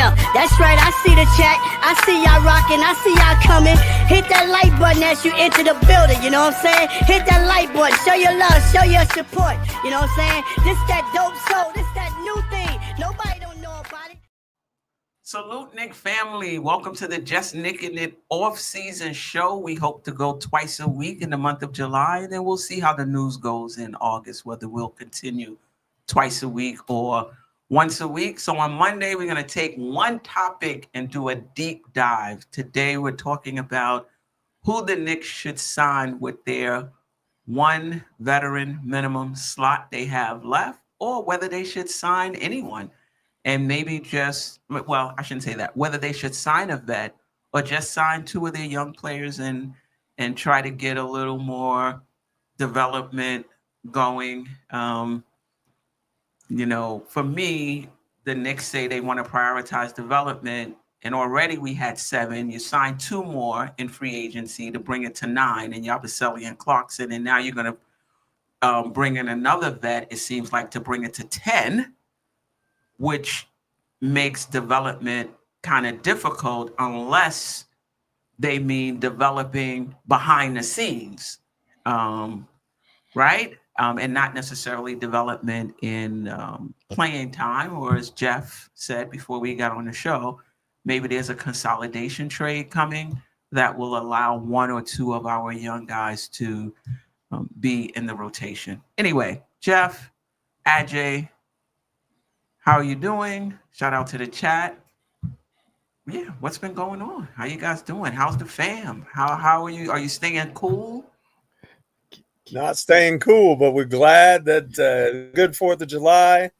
Yeah, that's right. I see the chat. I see y'all rocking. I see y'all coming. Hit that like button as you enter the building. You know what I'm saying? Hit that like button. Show your love. Show your support. You know what I'm saying? This that dope soul. This that new thing. Nobody don't know about it. Salute, Knick family. Welcome to the Just Knickin' It off-season show. We hope to go twice a week in the month of July, and then we'll see how the news goes in August, whether we'll continue twice a week or once a week. So on Monday, we're going to take one topic and do a deep dive. Today, we're talking about who the Knicks should sign with their one veteran minimum slot they have left, or whether they should sign anyone. And maybe just, well, I shouldn't say that, whether they should sign a vet or just sign two of their young players and try to get a little more development going. You know, for me, the Knicks say they want to prioritize development, and already we had 7. You signed 2 more in free agency to bring it to 9, and Yabusele and Clarkson, and now you're going to bring in another vet, it seems like, to bring it to 10, which makes development kind of difficult unless they mean developing behind the scenes, right? And not necessarily development in playing time, or as Geoff said before we got on the show, maybe there's a consolidation trade coming that will allow 1 or 2 of our young guys to be in the rotation. Anyway, Geoff, Ajay, how are you doing? Shout out to the chat. Yeah, what's been going on? How you guys doing? How's the fam? How are you? Are you staying cool? Not staying cool, but we're glad that good 4th of July.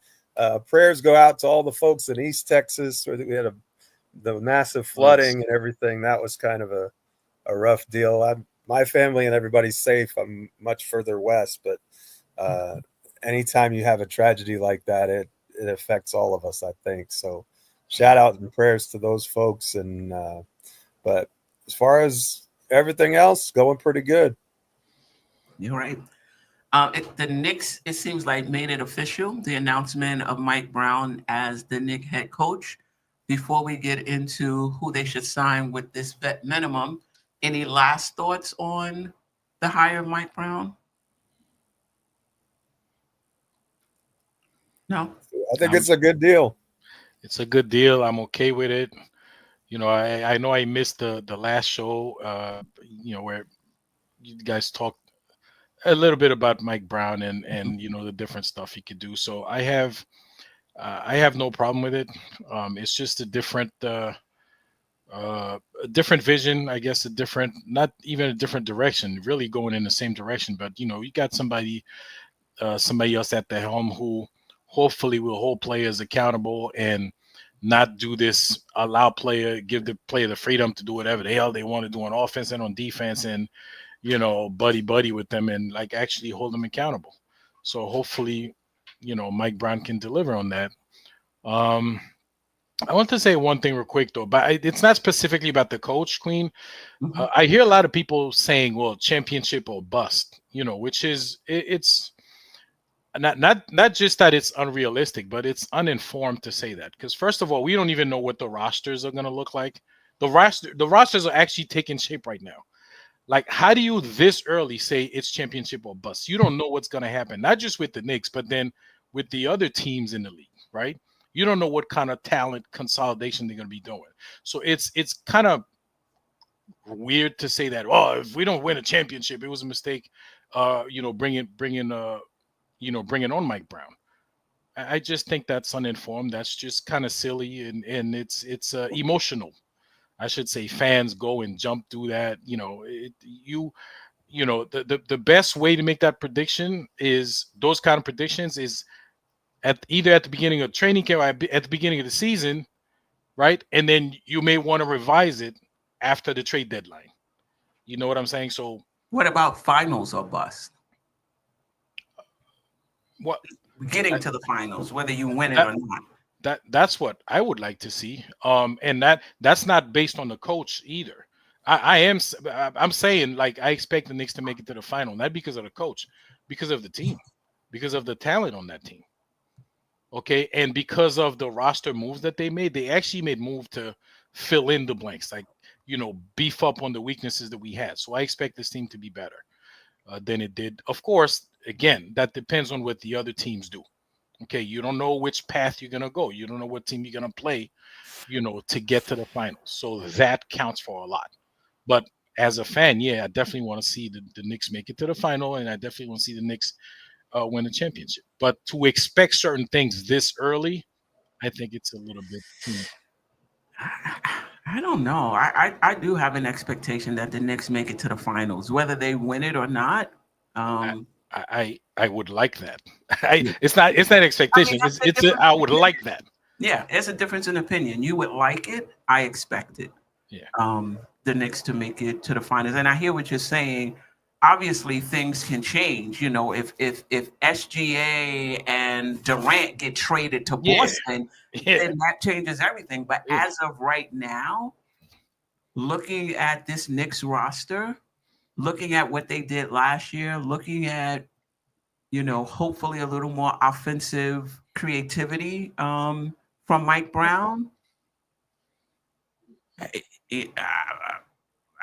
Prayers go out to all the folks in East Texas where we had the massive flooding and everything. That was kind of a rough deal. My family and everybody's safe. I'm much further west, but anytime you have a tragedy like that, it affects all of us, I think. So shout out and prayers to those folks. And but as far as everything else, going pretty good. You're right. The Knicks, it seems like, made it official, the announcement of Mike Brown as the Knicks head coach. Before we get into who they should sign with this vet minimum, any last thoughts on the hire of Mike Brown? No? I think it's a good deal. It's a good deal. I'm okay with it. You know, I know I missed the last show, you know, where you guys talked a little bit about Mike Brown and you know, the different stuff he could do. So I have no problem with it. It's just a different vision, I guess, not even a different direction, really going in the same direction. But, you know, you got somebody else at the helm who hopefully will hold players accountable and not do this, give the player the freedom to do whatever the hell they want to do on offense and on defense, and, you know, buddy with them and like actually hold them accountable. So hopefully, you know, Mike Brown can deliver on that. I want to say one thing real quick though, but it's not specifically about the coach, Queen. I hear a lot of people saying, well, championship or bust, you know, which is, it's not just that it's unrealistic, but it's uninformed to say that. Because first of all, we don't even know what the rosters are going to look like. The rosters are actually taking shape right now. Like, how do you this early say it's championship or bust? You don't know what's going to happen, not just with the Knicks, but then with the other teams in the league, right? You don't know what kind of talent consolidation they're going to be doing. So it's kind of weird to say that, oh, if we don't win a championship, it was a mistake, you know, bringing on Mike Brown. I just think that's uninformed. That's just kind of silly, and it's emotional. I should say fans go and jump through that. You know, you know, the best way to make that prediction is those kind of predictions is either at the beginning of training camp or at the beginning of the season, right? And then you may want to revise it after the trade deadline. You know what I'm saying? So what about finals or bust? What getting to the finals, whether you win it or not. That's what I would like to see. And that's not based on the coach either. I'm saying, like, I expect the Knicks to make it to the final, not because of the coach, because of the team, because of the talent on that team. Okay, and because of the roster moves that they actually made move to fill in the blanks, like, beef up on the weaknesses that we had. So I expect this team to be better than it did. Of course, again, that depends on what the other teams do. Okay, you don't know which path you're gonna go. You don't know what team you're gonna play, to get to the finals. So that counts for a lot. But as a fan, yeah, I definitely want to see the Knicks make it to the final, and I definitely want to see the Knicks win the championship. But to expect certain things this early, I think it's a little bit too much. I don't know. I do have an expectation that the Knicks make it to the finals, whether they win it or not. I would like that. It's not expectation. I would like that. Yeah, it's a difference in opinion. You would like it. I expect it. Yeah. The Knicks to make it to the finals, and I hear what you're saying. Obviously, things can change. If SGA and Durant get traded to Boston, then that changes everything. But as of right now, looking at this Knicks roster, looking at what they did last year, looking at, hopefully a little more offensive creativity from Mike Brown,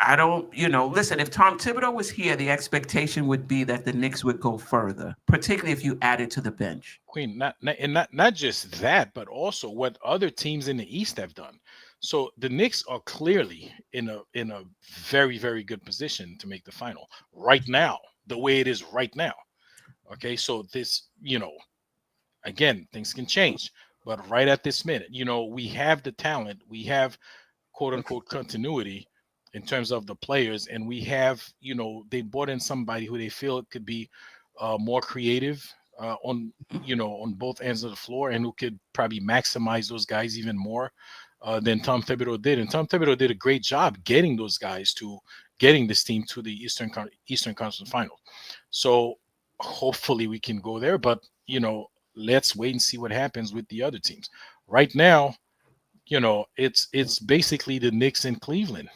I don't, listen, if Tom Thibodeau was here, the expectation would be that the Knicks would go further, particularly if you added to the bench. Queen, not just that, but also what other teams in the East have done. So the Knicks are clearly in a very, very good position to make the final right now, the way it is right now. Okay, so this, again, things can change, but right at this minute, we have the talent, we have quote unquote continuity in terms of the players, and we have, they brought in somebody who they feel could be more creative on both ends of the floor, and who could probably maximize those guys even more than Tom Thibodeau did. And Tom Thibodeau did a great job getting those guys to getting this team to the Eastern Conference Final. So hopefully we can go there, but let's wait and see what happens with the other teams. Right now, it's basically the Knicks in Cleveland.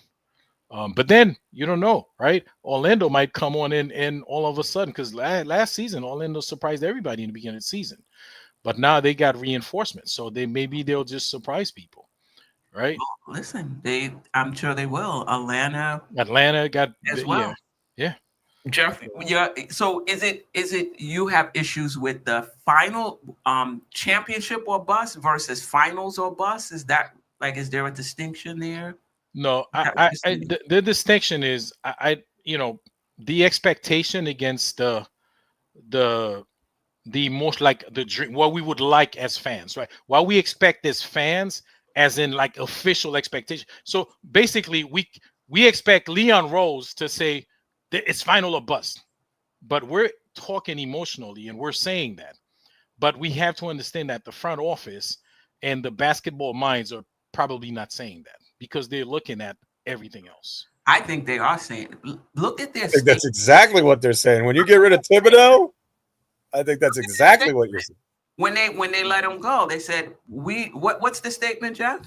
But then you don't know, right? Orlando might come on in and all of a sudden, because last season Orlando surprised everybody in the beginning of the season, but now they got reinforcements, so they'll just surprise people, right? Well, listen, I'm sure they will. Atlanta got as well. Yeah. Geoff, so is it you have issues with the final championship or bust versus finals or bust? Is there a distinction there? No, the distinction is the expectation against the most, like, the dream, what we would like as fans, right? What we expect as fans, as in like official expectation. So basically, we expect Leon Rose to say that it's final or bust, but we're talking emotionally and we're saying that. But we have to understand that the front office and the basketball minds are probably not saying that, because they're looking at everything else. I think they are saying, look at this. I think that's exactly what they're saying. When you get rid of Thibodeau, I think that's exactly what you're saying. When they let him go, they said, what's the statement, Geoff?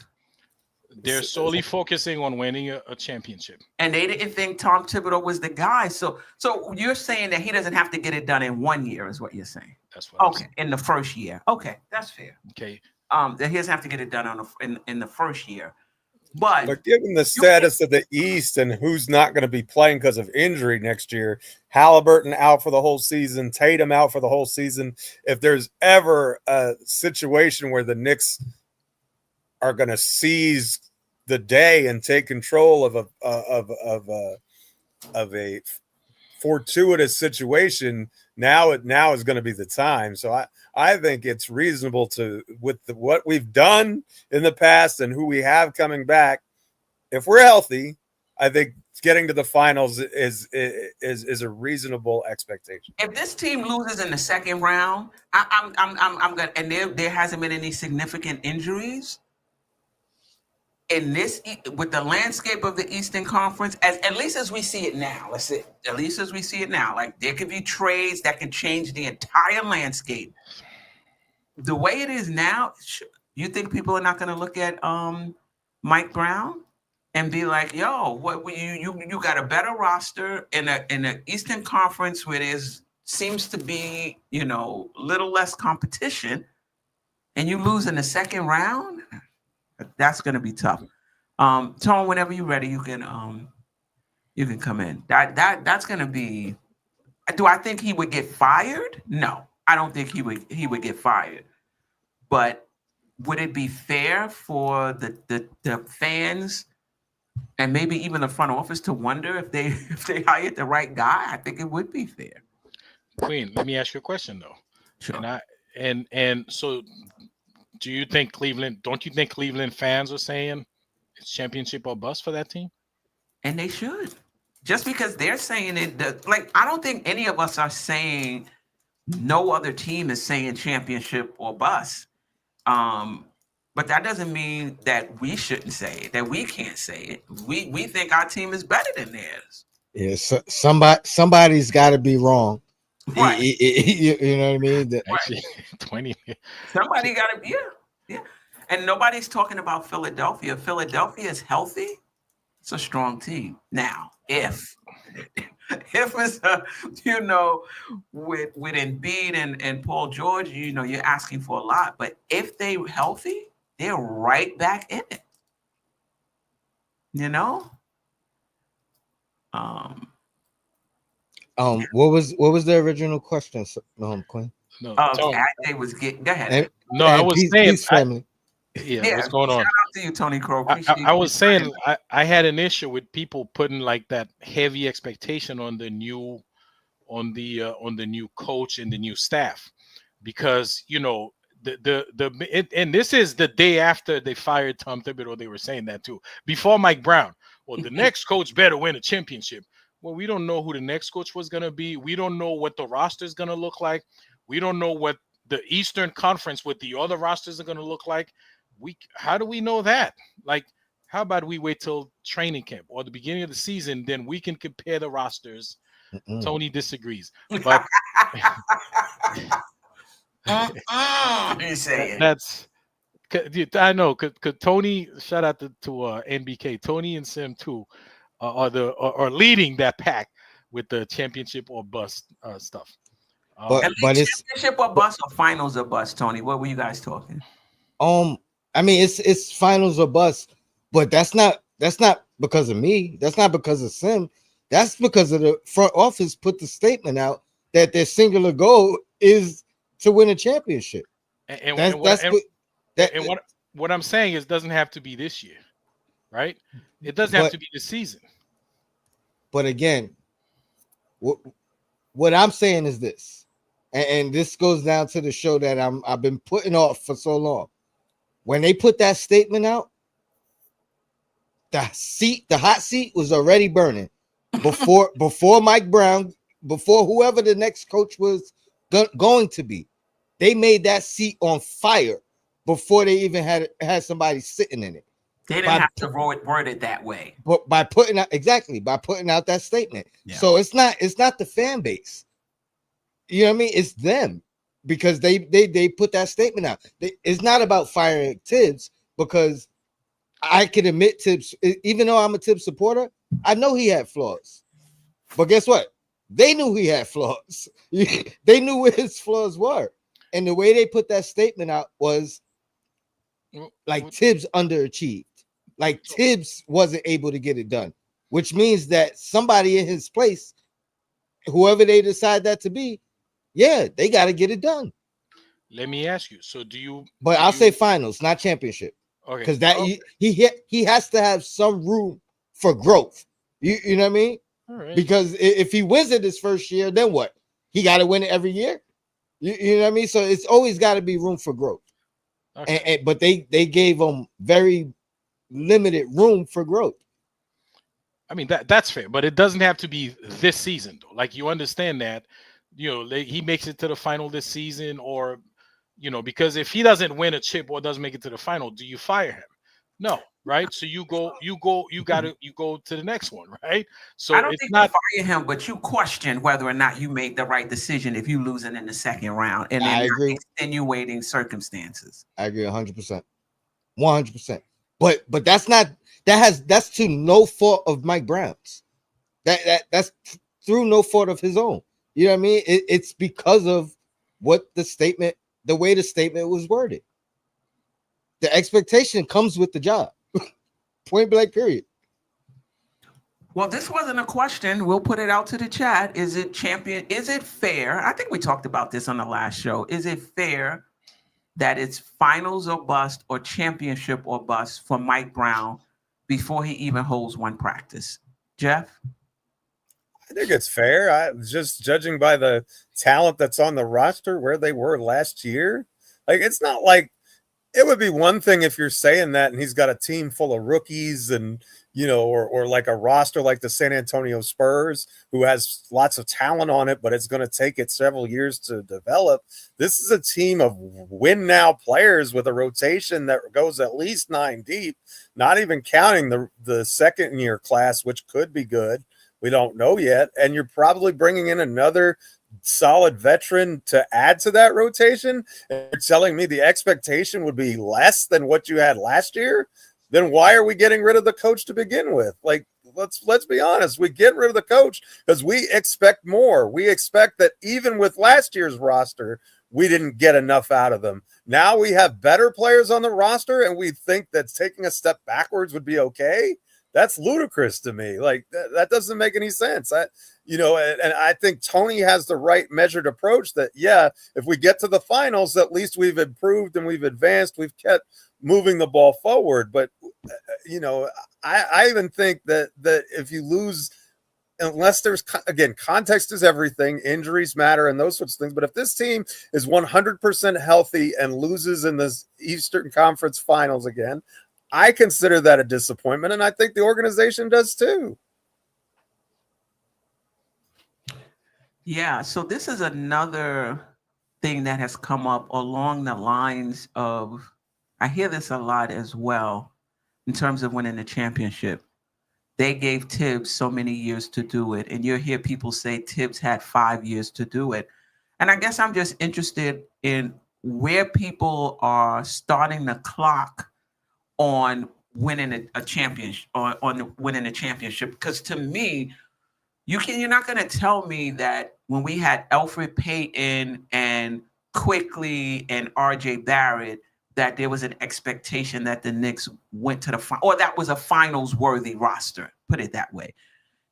They're solely focusing on winning a championship. And they didn't think Tom Thibodeau was the guy. So you're saying that he doesn't have to get it done in 1 year, is what you're saying. That's what I'm saying. In the first year. Okay, that's fair. Okay. That he doesn't have to get it done in the first year. But given the status of the East and who's not going to be playing because of injury next year, Halliburton out for the whole season, Tatum out for the whole season. If there's ever a situation where the Knicks are going to seize the day and take control of a fortuitous situation, now is going to be the time. So I think it's reasonable to, with what we've done in the past and who we have coming back, if we're healthy, I think getting to the finals is a reasonable expectation. If this team loses in the second round, I'm gonna, and there hasn't been any significant injuries in this, with the landscape of the Eastern Conference, at least as we see it now. Like, there could be trades that can change the entire landscape. The way it is now, you think people are not going to look at Mike Brown and be like, "Yo, what you got a better roster in the Eastern Conference where seems to be little less competition. and you lose in the second round, that's going to be tough. Tone, whenever you're ready, you can come in. That's going to be. Do I think he would get fired? No, I don't think he would get fired. But would it be fair for the fans and maybe even the front office to wonder if they hired the right guy? I think it would be fair. Queen, let me ask you a question though. Sure. And so, do you think Cleveland? Don't you think Cleveland fans are saying it's championship or bust for that team? And they should. Just because they're saying it, like I don't think any of us are saying no other team is saying championship or bust. But that doesn't mean that we shouldn't say it, that we can't say it. We think our team is better than theirs. Yeah, somebody's got to be wrong. Right. You know what I mean? Actually, 20. Somebody got to be. Yeah. And nobody's talking about Philadelphia. Philadelphia is healthy. It's a strong team. Now, if it's with Embiid and Paul George, you're asking for a lot. But if they're healthy, they're right back in it. What was the original question, Quinn? No, AJ was getting. Go ahead. I was saying. Family. Yeah, what's going on? Shout out to you, Tony Crow. I was saying I had an issue with people putting like that heavy expectation on the new coach and the new staff, because and this is the day after they fired Tom Thibodeau. They were saying that too before Mike Brown. Well, the next coach better win a championship. Well, we don't know who the next coach was going to be. We don't know what the roster is going to look like. We don't know what the Eastern Conference with the other rosters are going to look like. How do we know that? Like, how about we wait till training camp or the beginning of the season, then we can compare the rosters. Tony disagrees, but you say that's. I know, because Tony. Shout out to NBK. Tony and Sim too are leading that pack with the championship or bust stuff. But it's championship or bust or finals or bust, Tony. What were you guys talking? I mean, it's finals or bust, but that's not because of me. That's not because of Sim. That's because of the front office put the statement out that their singular goal is to win a championship. What I'm saying is, it doesn't have to be this year, right? It doesn't have to be this season. But again, what I'm saying is this, and this goes down to the show that I've been putting off for so long. When they put that statement out, the hot seat was already burning before Mike Brown, before whoever the next coach was going to be. They made that seat on fire before they even had somebody sitting in it. They didn't have to word it that way. But by putting out that statement. Yeah. So it's not the fan base. You know what I mean? It's them, because they put that statement out. It's not about firing Tibbs, because I can admit Tibbs, even though I'm a Tibbs supporter, I know he had flaws. But guess what? They knew he had flaws. They knew what his flaws were. And the way they put that statement out was like Tibbs underachieved. Like Tibbs wasn't able to get it done, which means that somebody in his place, whoever they decide that to be, they got to get it done. Let me ask you. So do you? But I'll say finals, not championship. Okay. Because he has to have some room for growth. You know what I mean? All right. Because if he wins it his first year, then what? He got to win it every year. You know what I mean? So it's always got to be room for growth. Okay. But they gave him very limited room for growth. I mean, that's fair, but it doesn't have to be this season though. Like, you understand that, he makes it to the final this season, or because if he doesn't win a chip or doesn't make it to the final, do you fire him? No, right? So you go to the next one, right? So I don't think you fire him, but you question whether or not you made the right decision if you losing in the second round and then extenuating circumstances. I agree 100%. 100%. But that's to no fault of Mike Brown's. That's through no fault of his own. You know what I mean? It's because of the way the statement was worded. The expectation comes with the job. Point blank, period. Well, this wasn't a question. We'll put it out to the chat. Is it fair? I think we talked about this on the last show. Is it fair that it's finals or bust or championship or bust for Mike Brown before he even holds one practice? Geoff? I think it's fair. I just judging by the talent that's on the roster, where they were last year. Like, it's not like it would be one thing if you're saying that and he's got a team full of rookies and, you know, or like a roster like the San Antonio Spurs, who has lots of talent on it, but it's going to take it several years to develop. This is a team of win now players with a rotation that goes at least 9 deep, not even counting the second year class, which could be good. We don't know yet. And you're probably bringing in another solid veteran to add to that rotation. And you're telling me the expectation would be less than what you had last year? Then why are we getting rid of the coach to begin with? Like, let's be honest. We get rid of the coach because we expect more. We expect that even with last year's roster, we didn't get enough out of them. Now we have better players on the roster, and we think that taking a step backwards would be okay. That's ludicrous to me. Like, that doesn't make any sense. And I think Tony has the right measured approach that, yeah, if we get to the finals, at least we've improved and we've advanced. We've kept moving the ball forward. But, I even think that if you lose, unless there's, again, context is everything, injuries matter and those sorts of things. But if this team is 100% healthy and loses in the Eastern Conference Finals again, I consider that a disappointment, and I think the organization does too. Yeah, so this is another thing that has come up along the lines of, I hear this a lot as well, in terms of winning the championship. They gave Tibbs so many years to do it, and you'll hear people say Tibbs had 5 years to do it. And I guess I'm just interested in where people are starting the clock on winning a championship, on winning a championship. Because to me, you're not going to tell me that when we had Elfrid Payton and Quickly and RJ Barrett, that there was an expectation that the Knicks went to the final, or that was a finals worthy roster, put it that way.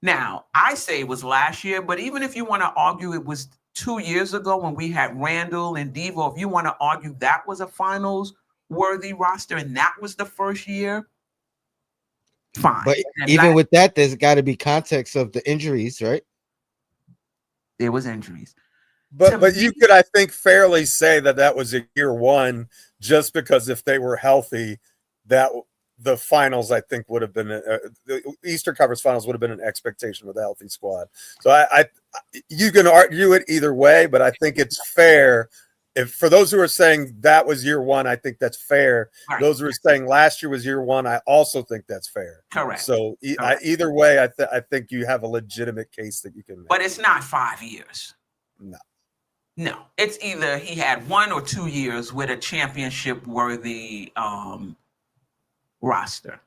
Now, I say it was last year, but even if you want to argue it was 2 years ago when we had Randall and Devo, if you want to argue that was a finals worthy roster and that was the first year, fine. But even with that, there's got to be context of the injuries, right? There was injuries. But you could, I think, fairly say that was a year one, just because if they were healthy, that the finals, I think, would have been the Eastern Conference Finals would have been an expectation with a healthy squad. So I you can argue it either way, but I think it's fair. If for those who are saying that was year one, I think that's fair. Right. Those who are saying last year was year one, I also think that's fair. Correct. So either way, I think you have a legitimate case that you can make. But it's not 5 years. No, it's either he had 1 or 2 years with a championship worthy roster,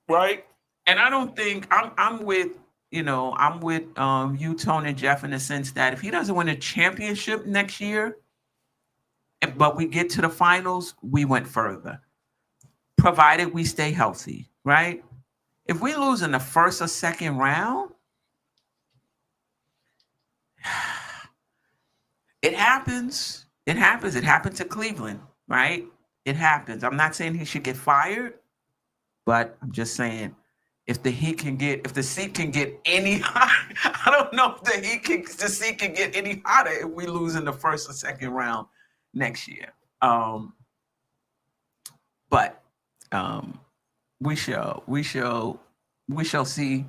right? And I don't think I'm with you, Tone and Geoff, in the sense that if he doesn't win a championship next year, but we get to the finals, we went further, provided we stay healthy, right? If we lose in the first or second round, it happens. It happens. It happened to Cleveland, right? It happens. I'm not saying he should get fired, but I'm just saying if the seat can get any hotter, I don't know if the seat can get any hotter if we lose in the first or second round next year. But we shall see.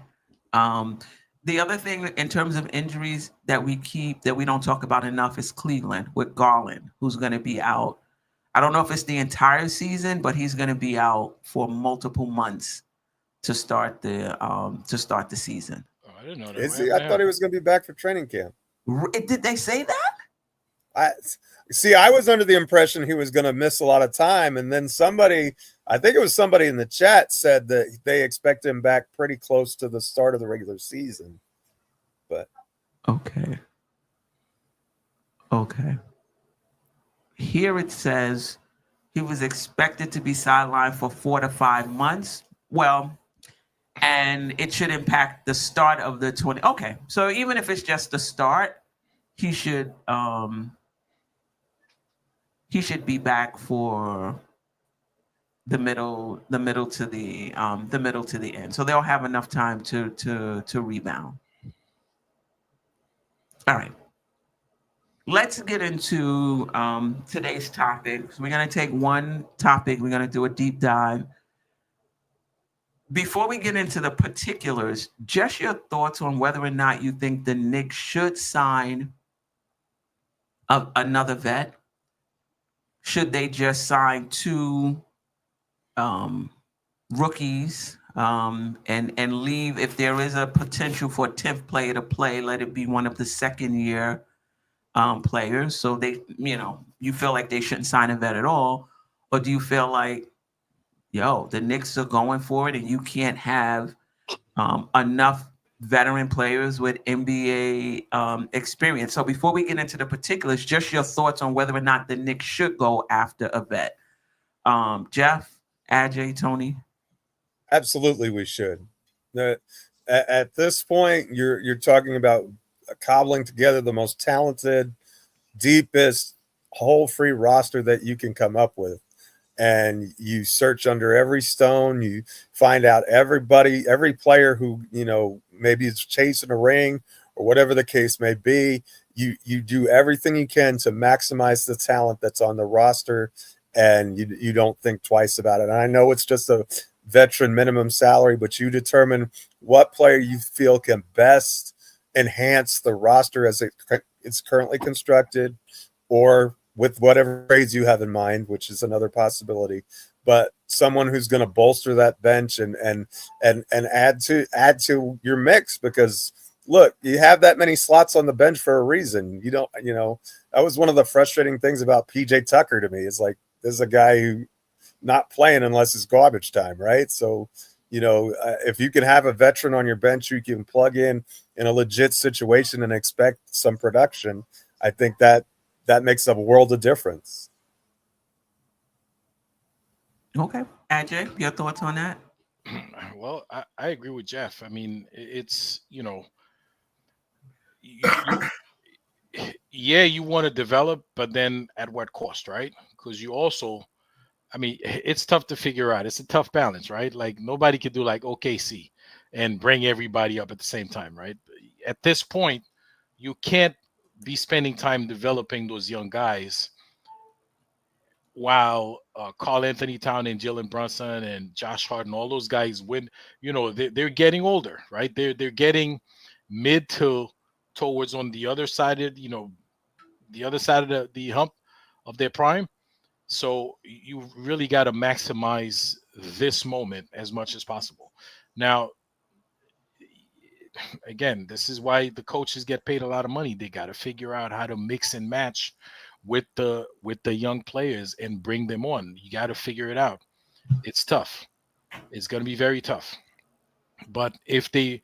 The other thing in terms of injuries that we don't talk about enough is Cleveland with Garland, who's going to be out. I don't know if it's the entire season, but he's going to be out for multiple months to start the season. Oh, I didn't know that. Is he? I thought he was going to be back for training camp. Did they say that? I was under the impression he was going to miss a lot of time, and then I think it was somebody in the chat said that they expect him back pretty close to the start of the regular season. But okay. Here it says he was expected to be sidelined for 4 to 5 months. Well, and it should impact the start of the 20. Okay, so even if it's just the start, he should be back for the middle to the end. So they'll have enough time to rebound. All right. Let's get into today's topic. So we're going to take one topic. We're going to do a deep dive. Before we get into the particulars, just your thoughts on whether or not you think the Knicks should sign another vet. Should they just sign 2 rookies and leave? If there is a potential for a 10th player to play, let it be one of the second-year players. So they, you feel like they shouldn't sign a vet at all, or do you feel like, the Knicks are going for it, and you can't have enough veteran players with NBA experience? So before we get into the particulars, just your thoughts on whether or not the Knicks should go after a vet. Geoff, Ajay, Tony? Absolutely, we should. At this point, you're talking about cobbling together the most talented, deepest, whole free roster that you can come up with. And you search under every stone. You find out every player who, maybe is chasing a ring or whatever the case may be. You do everything you can to maximize the talent that's on the roster, and you don't think twice about it. And I know it's just a veteran minimum salary, but you determine what player you feel can best enhance the roster as it's currently constructed, or with whatever trades you have in mind, which is another possibility, but someone who's going to bolster that bench and add to your mix, because look, you have that many slots on the bench for a reason. You don't, that was one of the frustrating things about PJ Tucker to me. It's like, this is a guy who not playing unless it's garbage time, right? So, if you can have a veteran on your bench you can plug in a legit situation and expect some production, I think that makes a world of difference. Okay. Ajay, your thoughts on that? Well, I agree with Geoff. I mean, it's, you want to develop, but then at what cost, right? Because you also, it's tough to figure out. It's a tough balance, right? Like, nobody could do like OKC and bring everybody up at the same time, right? At this point, you can't be spending time developing those young guys while Karl Anthony Towns and Jalen Brunson and Josh Hart and all those guys they're getting older, right? They're getting mid to towards on the other side of the other side of the hump of their prime. So you really got to maximize this moment as much as possible. Now, again, this is why the coaches get paid a lot of money. They got to figure out how to mix and match with the young players and bring them on. You got to figure it out. It's tough. It's going to be very tough. But if they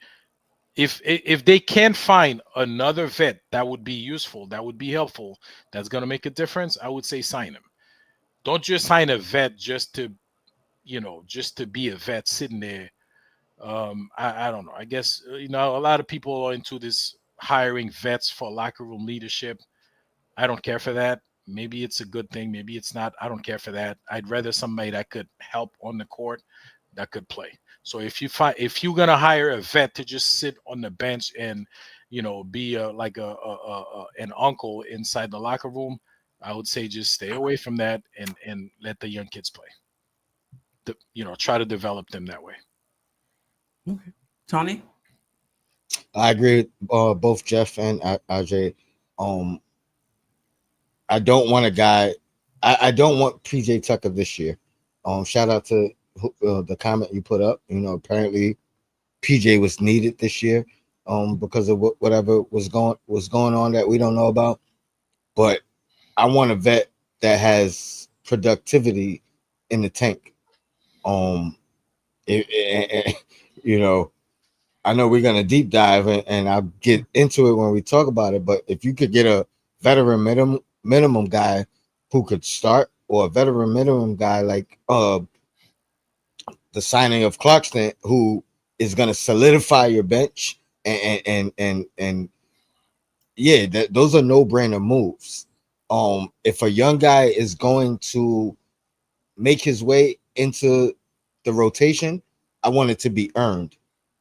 can't find another vet that would be useful, that would be helpful, that's going to make a difference, I would say sign him. Don't just sign a vet just to be a vet sitting there. I don't know. I guess, a lot of people are into this hiring vets for locker room leadership. I don't care for that. Maybe it's a good thing. Maybe it's not. I don't care for that. I'd rather somebody that could help on the court, that could play. So if you're going to hire a vet to just sit on the bench and, be like an uncle inside the locker room, I would say just stay away from that and let the young kids play. Try to develop them that way. Okay. Tony? I agree with both Geoff and Ajay. I don't want a guy. I don't want PJ Tucker this year. Shout out to the comment you put up. Apparently PJ was needed this year because of whatever was going on that we don't know about. But I want a vet that has productivity in the tank. I know we're gonna deep dive and I'll get into it when we talk about it. But if you could get a veteran minimum guy who could start or a veteran minimum guy like the signing of Clarkson, who is going to solidify your bench, and yeah, those are no-brainer moves. If a young guy is going to make his way into the rotation, I want it to be earned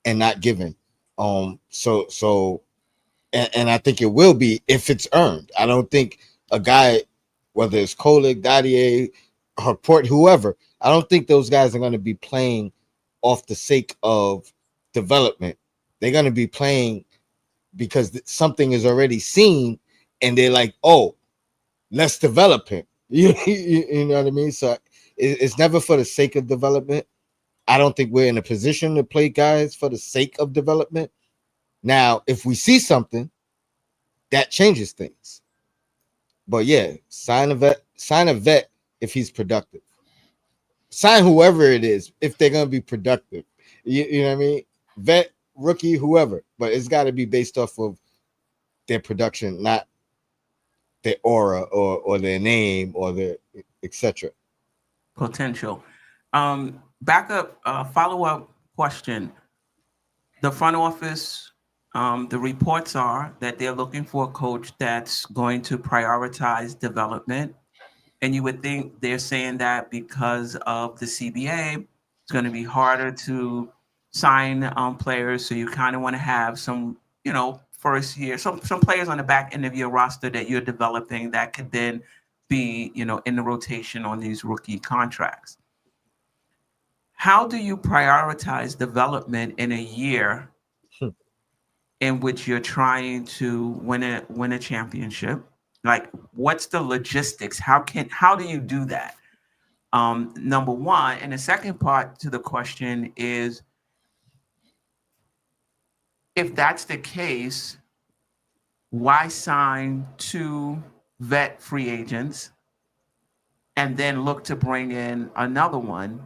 and not given. So and I think it will be if it's earned. I don't think a guy, whether it's Kolick, Dadier, Harport, whoever, I don't think those guys are going to be playing off the sake of development. They're going to be playing because something is already seen, and they're like, oh, let's develop him. You know what I mean? So it's never for the sake of development. I don't think we're in a position to play guys for the sake of development. Now, if we see something, that changes things. But yeah, sign a vet if he's productive. Sign whoever it is if they're gonna be productive. You know what I mean? Vet, rookie, whoever, but it's got to be based off of their production, not their aura or their name or their etc. Potential. Follow-up question. The front office, the reports are that they're looking for a coach that's going to prioritize development. And you would think they're saying that because of the CBA, it's going to be harder to sign players. So you kind of want to have some, first year, some players on the back end of your roster that you're developing that could then be, in the rotation on these rookie contracts. How do you prioritize development in a year in which you're trying to win a championship? Like, what's the logistics? How do you do that? Number one. And the second part to the question is, if that's the case, why sign 2 vet free agents and then look to bring in another one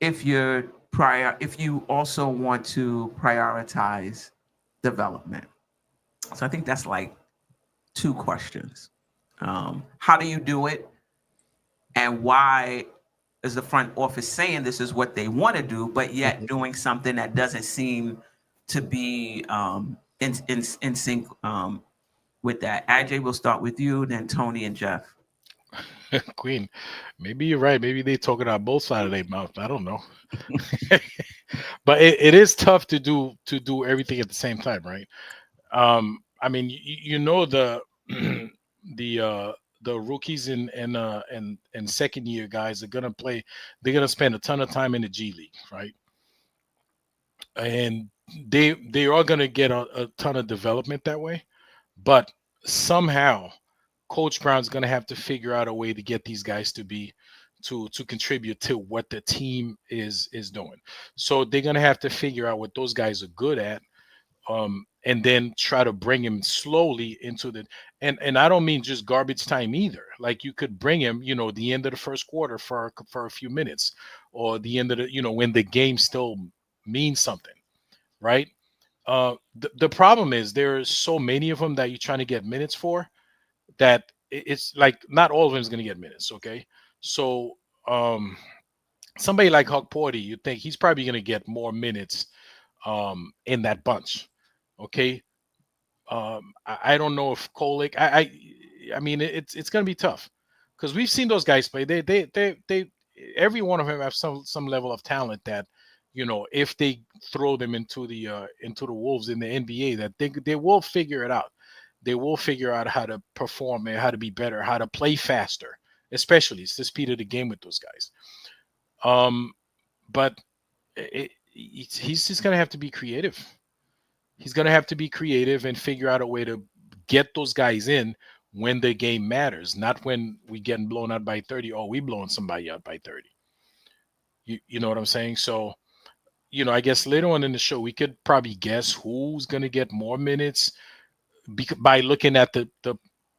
if you also want to prioritize development? So I think that's like 2 questions. How do you do it? And why is the front office saying this is what they want to do, but yet doing something that doesn't seem to be in sync with that? AJ, we'll start with you, then Tony and Geoff. Queen, maybe you're right. Maybe they talking out both sides of their mouth. I don't know. But it is tough to do everything at the same time, right? I mean, the the rookies and second year guys are gonna play. They're gonna spend a ton of time in the G League, right? And they are gonna get a ton of development that way. But somehow, Coach Brown's gonna have to figure out a way to get these guys to contribute to what the team is doing. So they're gonna have to figure out what those guys are good at. And then try to bring him slowly into the and I don't mean just garbage time either. Like, you could bring him, the end of the first quarter for a few minutes, or the end of the, when the game still means something, right? The problem is there's so many of them that you're trying to get minutes for that it's like not all of them is going to get minutes. Okay, so somebody like Huck Porty, you think he's probably going to get more minutes in that bunch. Okay. I don't know if Kolick. I mean, it's going to be tough because we've seen those guys play. They every one of them have some level of talent that, if they throw them into the wolves in the NBA, that they will figure it out. They will figure out how to perform and how to be better, how to play faster. Especially, it's the speed of the game with those guys. But he's just going to have to be creative. He's going to have to be creative and figure out a way to get those guys in when the game matters, not when we getting blown out by 30. Oh, we blowing somebody out by 30. You know what I'm saying? So, I guess later on in the show, we could probably guess who's going to get more minutes by looking at the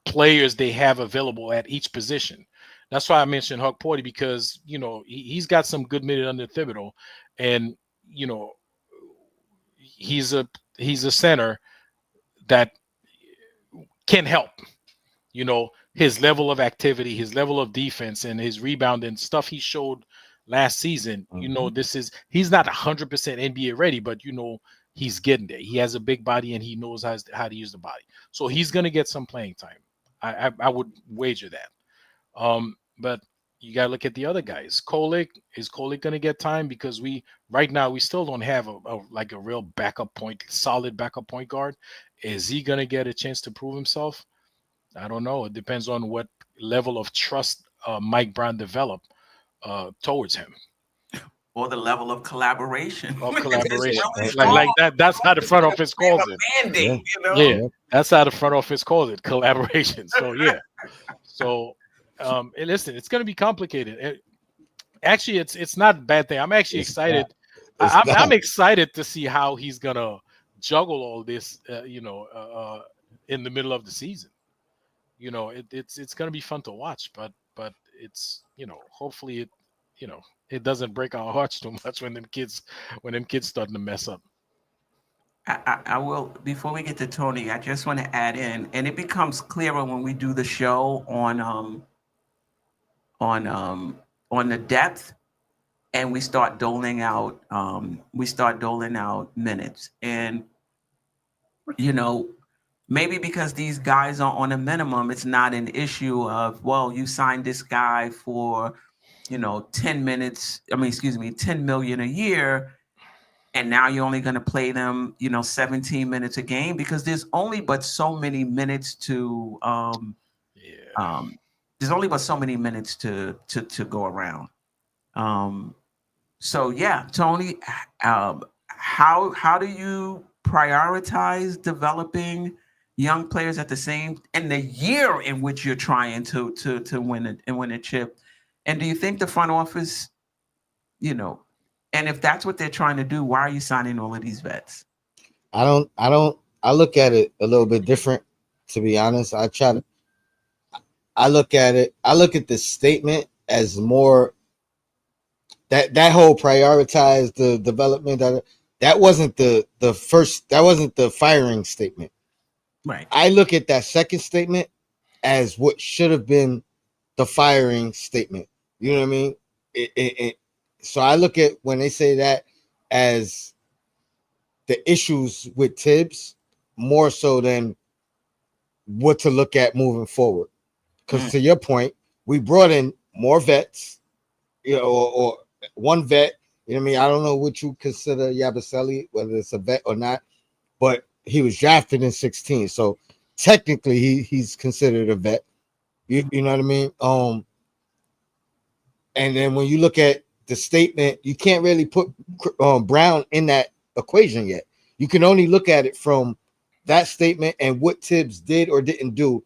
players they have available at each position. That's why I mentioned Huck Porty, because, he's got some good minutes under Thibodeau, and, he's a center that can help, his level of activity, his level of defense, and his rebound and stuff he showed last season, you know, he's not 100% NBA ready, but you know, he's getting there. He has a big body and he knows how to use the body. So he's going to get some playing time. I would wager that. But you got to look at the other guys. Is Kolek going to get time? Because right now we still don't have a real solid backup point guard. Is he going to get a chance to prove himself? I don't know. It depends on what level of trust Mike Brown developed towards him. Or the level of collaboration. Like that. That's how the front office calls it. Mandate, you know? Yeah, that's how the front office calls it. Collaboration. So yeah. So listen, it's going to be complicated. Actually, it's not a bad thing. I'm actually excited. I'm excited to see how he's going to juggle all this. In the middle of the season. You know, it's going to be fun to watch, but it's, you know, hopefully it doesn't break our hearts too much when them kids starting to mess up. I will, before we get to Tony, I just want to add in, and it becomes clearer when we do the show on the depth, and we start doling out minutes, and you know, maybe because these guys are on a minimum, it's not an issue of, well, you signed this guy for, you know, 10 million a year, and now you're only going to play them, you know, 17 minutes a game, because there's only but so many minutes to go around. So yeah, Tony, how do you prioritize developing young players at the same in the year in which you're trying to win a chip? And do you think the front office, you know, and if that's what they're trying to do, why are you signing all of these vets? I look at it a little bit different, to be honest. I look at the statement as more that whole prioritize the development. That wasn't the firing statement. Right. I look at that second statement as what should have been the firing statement. You know what I mean? So I look at when they say that as the issues with Tibbs more so than what to look at moving forward. Because to your point, we brought in more vets, you know, or one vet. You know what I mean? I don't know what you consider Yabusele, whether it's a vet or not, but he was drafted in 16, so technically he's considered a vet. You know what I mean? And then when you look at the statement, you can't really put Brown in that equation yet. You can only look at it from that statement and what Tibbs did or didn't do.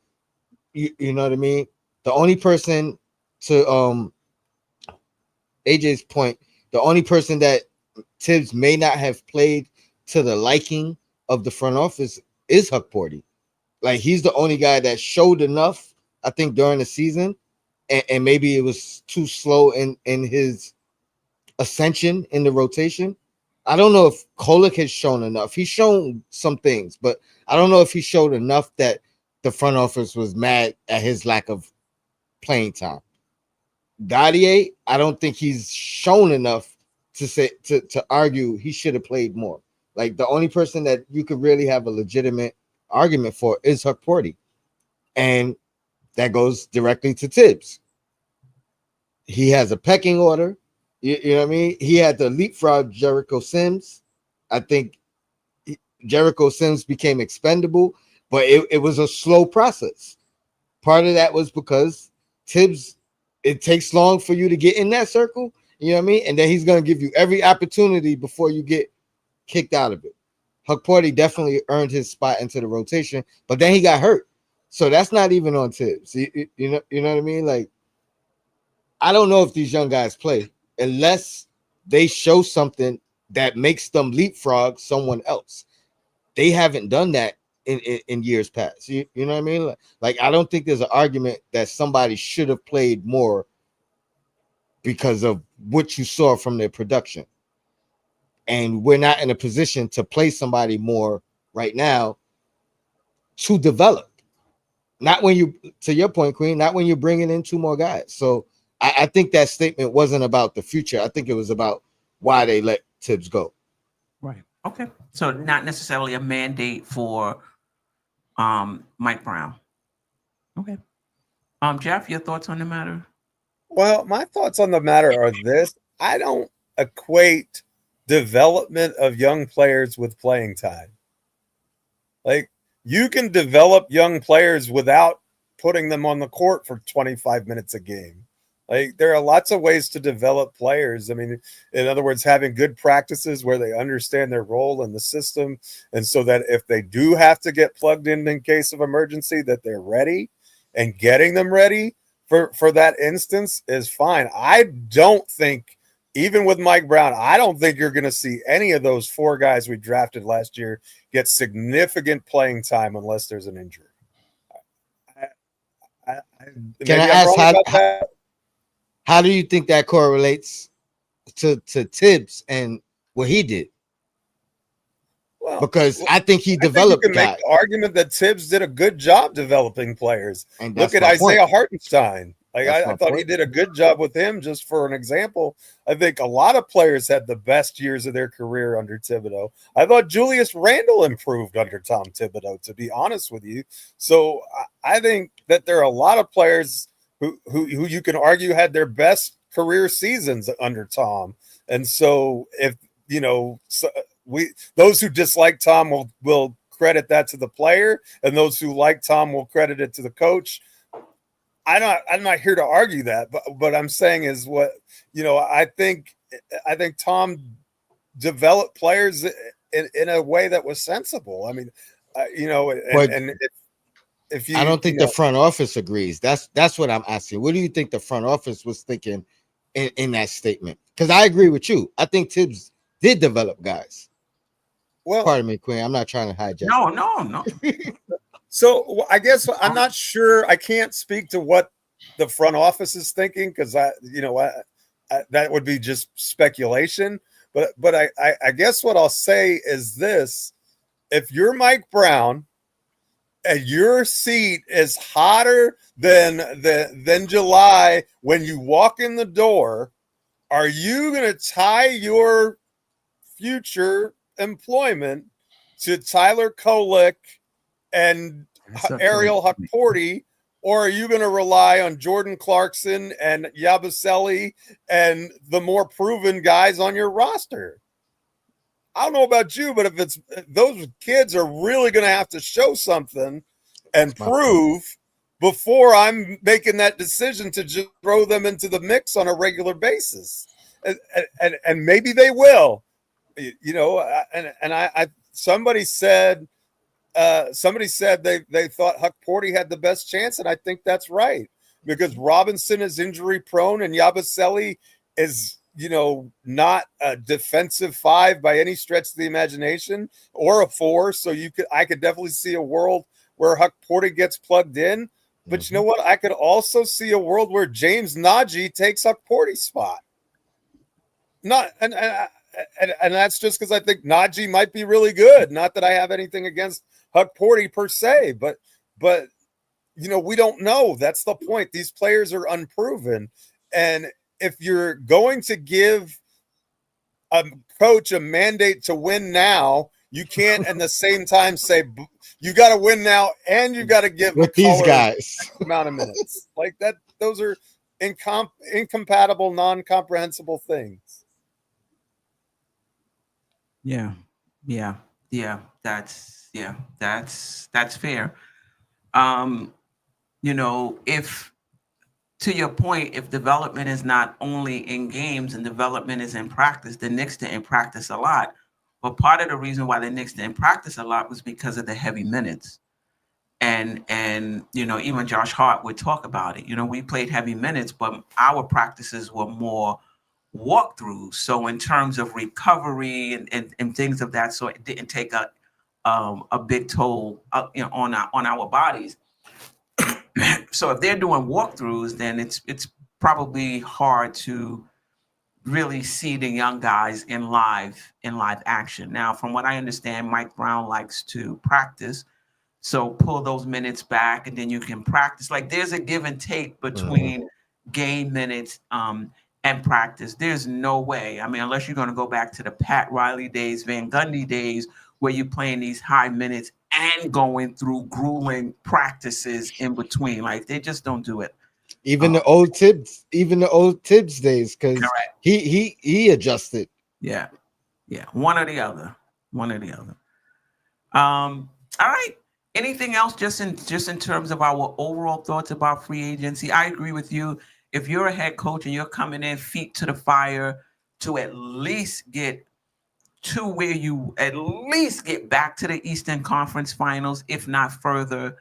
You know what I mean? The only person, to AJ's point, the only person that Tibbs may not have played to the liking of the front office is Huckporty. Like, he's the only guy that showed enough, I think, during the season, and maybe it was too slow in his ascension in the rotation. I don't know if Kolek has shown enough. He's shown some things, but I don't know if he showed enough that the front office was mad at his lack of playing time. Gaudier, I don't think he's shown enough to argue he should have played more. Like, the only person that you could really have a legitimate argument for is Huckporty. And that goes directly to Tibbs. He has a pecking order. You know what I mean? He had to leapfrog Jericho Sims. I think Jericho Sims became expendable, but it was a slow process. Part of that was because Tibbs, it takes long for you to get in that circle. You know what I mean? And then he's going to give you every opportunity before you get kicked out of it. Huckporty definitely earned his spot into the rotation, but then he got hurt. So that's not even on Tibbs. You know what I mean? Like, I don't know if these young guys play unless they show something that makes them leapfrog someone else. They haven't done that in years past. You know what I mean? Like, I don't think there's an argument that somebody should have played more because of what you saw from their production. And we're not in a position to play somebody more right now to develop. Not when you, to your point, Queen, not when you're bringing in 2 more guys. So I think that statement wasn't about the future. I think it was about why they let Tibbs go. Right. Okay. So not necessarily a mandate for Mike Brown. Okay. Geoff, your thoughts on the matter? Well, my thoughts on the matter are this. I don't equate development of young players with playing time. Like, you can develop young players without putting them on the court for 25 minutes a game. Like, there are lots of ways to develop players. I mean, in other words, having good practices where they understand their role in the system, and so that if they do have to get plugged in case of emergency, that they're ready, and getting them ready for that instance is fine. I don't think, even with Mike Brown, I don't think you're going to see any of those 4 guys we drafted last year get significant playing time unless there's an injury. Can I ask how do you think that correlates to Tibbs and what he did? Well, because I think he developed. You can make the argument that Tibbs did a good job developing players. And look at Isaiah Hartenstein. Like, I thought he did a good job with him. Just for an example, I think a lot of players had the best years of their career under Thibodeau. I thought Julius Randle improved under Tom Thibodeau, to be honest with you. So I think that there are a lot of players who you can argue had their best career seasons under Tom. And so if, you know, those who dislike Tom will credit that to the player, and those who like Tom will credit it to the coach. I'm not here to argue that, but I'm saying is what, you know, I think Tom developed players in a way that was sensible. I mean, you know, if you, I don't think the front office agrees. That's what I'm asking. What do you think the front office was thinking in that statement? Because I agree with you. I think Tibbs did develop guys. Well, pardon me, Queen. I'm not trying to hijack. No. So I guess I'm not sure. I can't speak to what the front office is thinking, because that would be just speculation. But I guess what I'll say is this: if you're Mike Brown and your seat is hotter than July when you walk in the door, are you going to tie your future employment to Tyler Kolek and Ariel Hukporty, or are you going to rely on Jordan Clarkson and Yabusele and the more proven guys on your roster? I don't know about you, but if those kids are really going to have to show something and prove before I'm making that decision to just throw them into the mix on a regular basis, and maybe they will, you know. And somebody said they thought Hukporty had the best chance, and I think that's right, because Robinson is injury prone and Yabusele is, you know, not a defensive 5 by any stretch of the imagination, or a 4. So I could definitely see a world where Hukporty gets plugged in. But you know what? I could also see a world where James Nagy takes Hukporty's spot. And that's just because I think Nagy might be really good. Not that I have anything against Hukporty per se, but you know, we don't know. That's the point. These players are unproven, and if you're going to give a coach a mandate to win now, you can't at the same time say you got to win now and you got to give with these guys amount of minutes like that. Those are incompatible, non-comprehensible things. Yeah. That's fair. You know, if, to your point, if development is not only in games and development is in practice, the Knicks didn't practice a lot. But part of the reason why the Knicks didn't practice a lot was because of the heavy minutes. And you know, even Josh Hart would talk about it. You know, we played heavy minutes, but our practices were more walkthroughs. So in terms of recovery and things of that sort, it didn't take a big toll on our bodies. So if they're doing walkthroughs, then it's probably hard to really see the young guys in live action. Now, from what I understand, Mike Brown likes to practice. So pull those minutes back, and then you can practice. Like there's a give and take between game minutes and practice. There's no way. I mean, unless you're going to go back to the Pat Riley days, Van Gundy days, where you're playing these high minutes and going through grueling practices in between. Like they just don't do it. Even the old Tibbs days, because he adjusted. Yeah. One or the other. All right. Anything else just in terms of our overall thoughts about free agency? I agree with you. If you're a head coach and you're coming in feet to the fire to at least get to where you at least get back to the Eastern Conference Finals, if not further,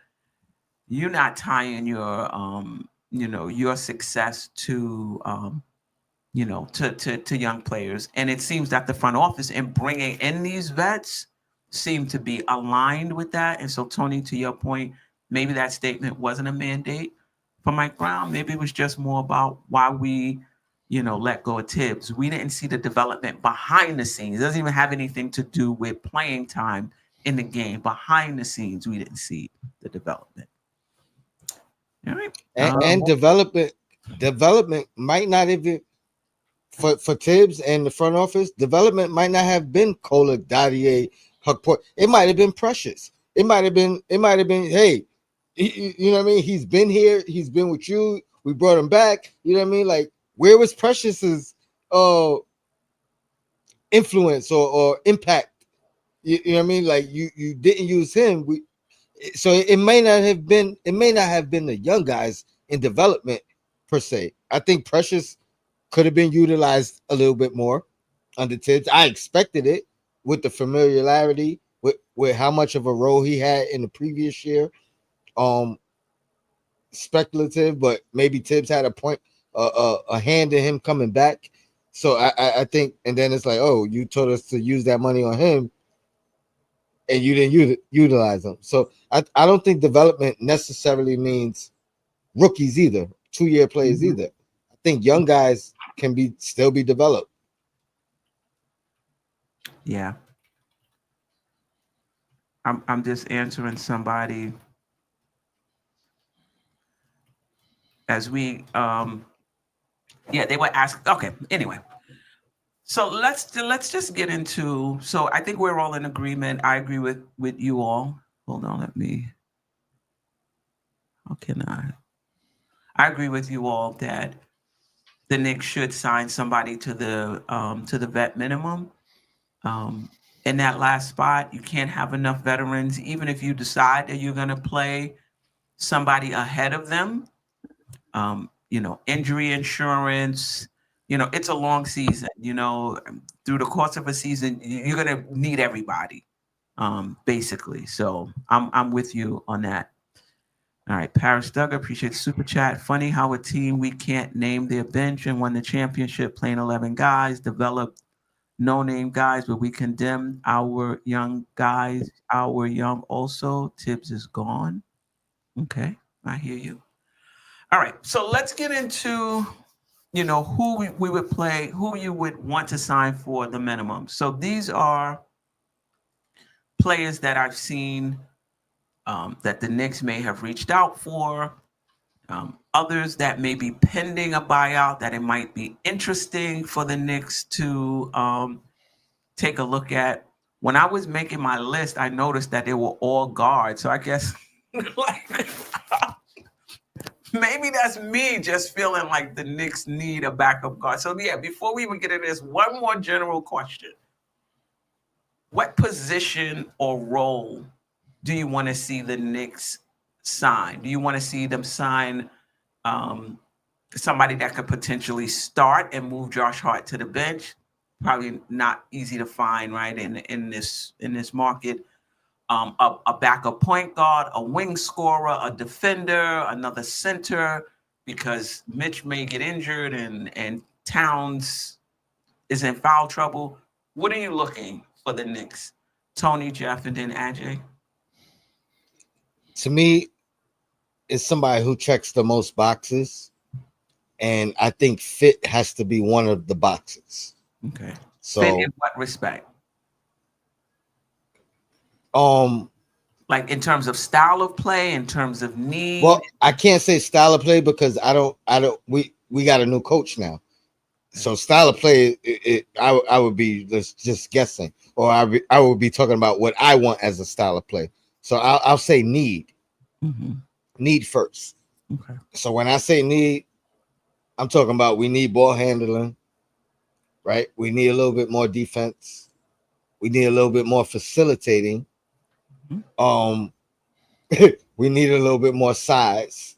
you're not tying your your success to to young players. And it seems that the front office in bringing in these vets seem to be aligned with that. And so, Tony, to your point, maybe that statement wasn't a mandate for Mike Brown. Maybe it was just more about why we, let go of Tibbs. We didn't see the development behind the scenes. It doesn't even have anything to do with playing time in the game. Behind the scenes, we didn't see the development. All right. And development might not even for Tibbs and the front office. Development might not have been Kola, Dadier, Huckport. It might have been Precious. It might have been. Hey, you know what I mean? He's been here. He's been with you. We brought him back. You know what I mean? Like, where was Precious's influence or impact? You know what I mean? Like, you didn't use him. So it may not have been the young guys in development per se. I think Precious could have been utilized a little bit more under Tibbs. I expected it with the familiarity with how much of a role he had in the previous year. Speculative, but maybe Tibbs had a hand in him coming back. So I think, and then it's like, oh, you told us to use that money on him, and you didn't utilize him. So I don't think development necessarily means rookies either, 2-year players either. I think young guys can still be developed. Yeah. I'm just answering somebody as we they were asked. Okay, anyway. So let's just get into, so I think we're all in agreement. I agree with you all. Hold on, I agree with you all that the Knicks should sign somebody to the vet minimum. In that last spot, you can't have enough veterans, even if you decide that you're going to play somebody ahead of them. Injury insurance, it's a long season, through the course of a season, you're going to need everybody, basically. So I'm with you on that. All right. Paris Duggar, appreciate the super chat. Funny how a team we can't name their bench and won the championship playing 11 guys, developed no-name guys, but we condemn our young guys, our young also. Tibbs is gone. Okay, I hear you. All right, so let's get into, who we would play, who you would want to sign for the minimum. So these are players that I've seen that the Knicks may have reached out for, others that may be pending a buyout, that it might be interesting for the Knicks to take a look at. When I was making my list, I noticed that they were all guards. So I guess maybe that's me just feeling like the Knicks need a backup guard. So yeah, before we even get into this, one more general question. What position or role do you want to see the Knicks sign? Do you want to see them sign somebody that could potentially start and move Josh Hart to the bench? Probably not easy to find, right, in this market. A backup point guard, a wing scorer, a defender, another center, because Mitch may get injured and Towns is in foul trouble. What are you looking for the Knicks? Tony, Geoff, and then Ajay? To me, it's somebody who checks the most boxes, and I think fit has to be one of the boxes. Okay. So fit in what respect? Like in terms of style of play, in terms of need. Well, I can't say style of play because we got a new coach now. So style of play, I would be just guessing, or I would be talking about what I want as a style of play. So I'll say need first. Okay. So when I say need, I'm talking about we need ball handling, right? We need a little bit more defense. We need a little bit more facilitating. We need a little bit more size.